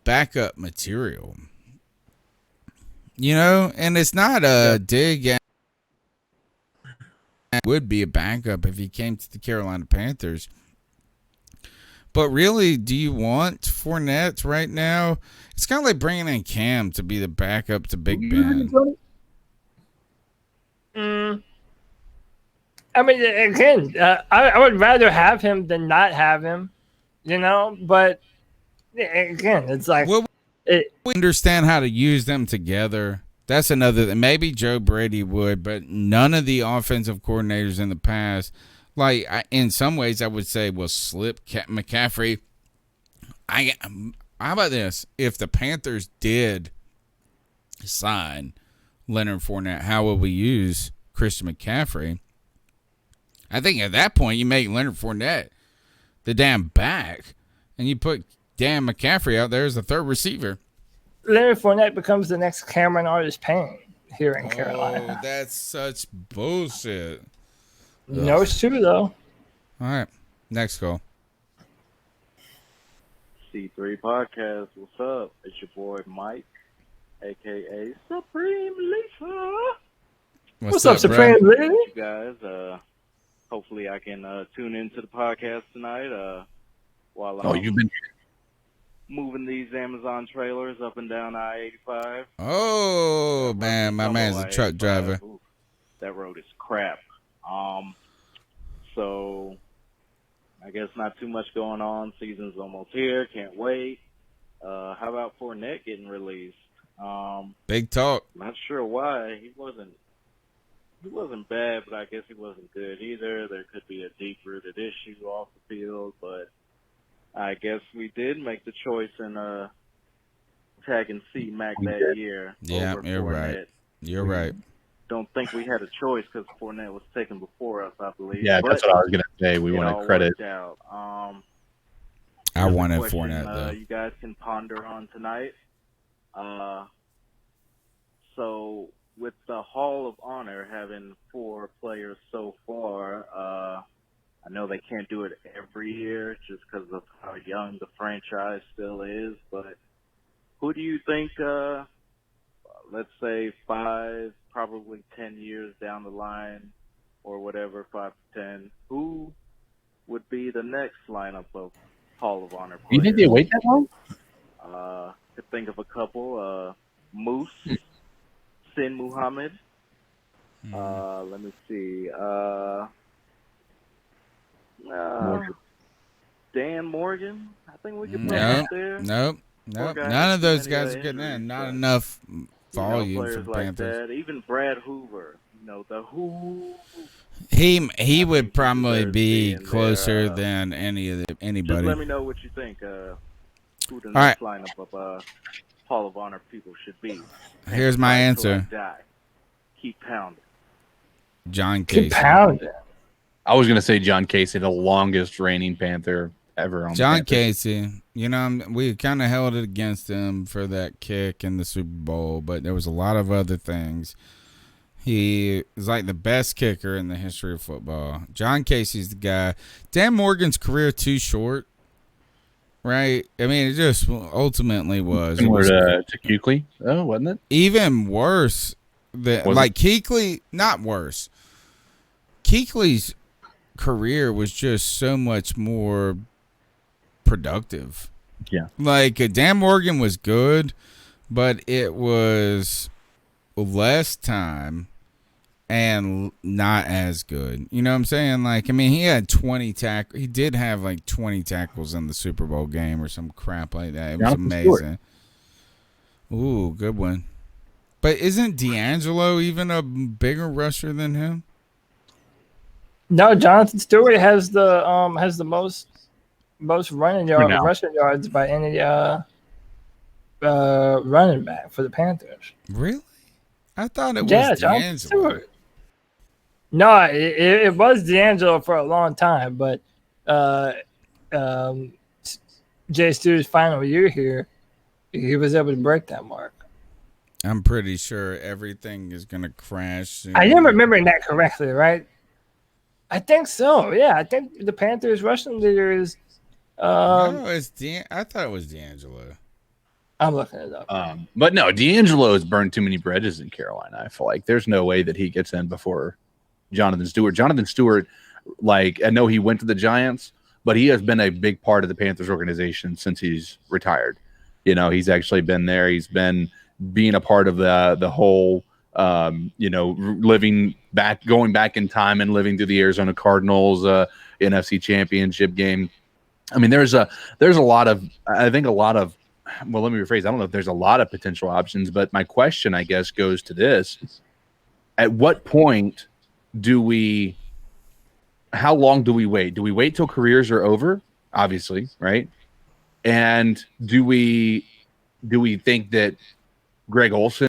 backup material. You know, and it's not a dig at would be a backup if he came to the Carolina Panthers. But really, do you want Fournette right now? It's kind of like bringing in Cam to be the backup to Big Ben. I mean, again, I would rather have him than not have him, you know. But again, it's like we understand how to use them together. That's another thing. Maybe Joe Brady would, but none of the offensive coordinators in the past. Like, in some ways, I would say, well, slip McCaffrey. How about this? If the Panthers did sign Leonard Fournette, how would we use Christian McCaffrey? I think at that point, you make Leonard Fournette the damn back, and you put Dan McCaffrey out there as the third receiver. Leonard Fournette becomes the next Cameron Artis-Payne here in Carolina. Oh, that's such bullshit. No, it's true, though. All right. Next call. C3 Podcast. What's up? It's your boy Mike, a.k.a. Supreme Lisa. What's up, Supreme Lisa? You guys, hopefully I can tune into the podcast tonight while I'm moving these Amazon trailers up and down I-85. Oh, man. My man's a truck driver. Ooh, that road is crap. So I guess not too much going on. Season's almost here. Can't wait. How about Fournette getting released? Big talk. Not sure why. He wasn't bad, but I guess he wasn't good either. There could be a deep-rooted issue off the field, but I guess we did make the choice in tagging C-Mac that year. Yeah, over you're Fournette. right. You're right. Don't think we had a choice because Fournette was taken before us, I believe. Yeah, that's what I was going to say. We want to credit. I wanted Fournette, though. You guys can ponder on tonight. So with the Hall of Honor having 4 players so far, I know they can't do it every year just because of how young the franchise still is, but who do you think, let's say 5, probably 10 years down the line or whatever, 5 to 10, who would be the next lineup of Hall of Honor players? Do you think they wait that long? Could think of a couple. Moose, Sin Muhammad. Let me see. Dan Morgan. I think we could put him there. Nope. None of those guys are getting in. Not enough volume for the Panthers. Like that. Even Brad Hoover. The Who. He would probably be closer than anybody. Just let me know what you think. Who the next lineup of Hall of Honor people should be. Here's my answer. Keep pounding. John Casey. Keep pounding. I was going to say John Casey, the longest reigning Panther ever on John the Casey. You know, we kind of held it against him for that kick in the Super Bowl, but there was a lot of other things. He is like the best kicker in the history of football. John Casey's the guy. Dan Morgan's career too short, right? I mean, it just ultimately was. Similar to Kuechly, wasn't it? Even worse than Kuechly. Not worse. Kuechly's career was just so much more productive. Yeah. Like Dan Morgan was good, but it was less time and not as good. You know what I'm saying? Like, I mean, he had 20 tackles. He did have like 20 tackles in the Super Bowl game or some crap like that. It was amazing. Ooh, good one. But isn't D'Angelo even a bigger rusher than him? No, Jonathan Stewart has the most rushing yards by any running back for the Panthers. Really? I thought it was Jonathan D'Angelo. Stewart. No, it was D'Angelo for a long time, but Jay Stu's final year here, he was able to break that mark. I'm pretty sure everything is gonna crash soon. I am remembering that correctly, right? I think so. Yeah, I think the Panthers rushing leader is. No, it's I thought it was D'Angelo. I'm looking it up. But no, D'Angelo has burned too many bridges in Carolina. I feel like there's no way that he gets in before Jonathan Stewart. Jonathan Stewart, like, I know he went to the Giants, but he has been a big part of the Panthers organization since he's retired. You know, he's actually been there. He's been being a part of the whole, you know, going back in time and living through the Arizona Cardinals NFC Championship game. I mean, there's a lot of, I think a lot of, well, let me rephrase. I don't know if there's a lot of potential options, but my question, I guess, goes to this. At what point how long do we wait? Do we wait till careers are over? Obviously, right? And do we think that Greg Olsen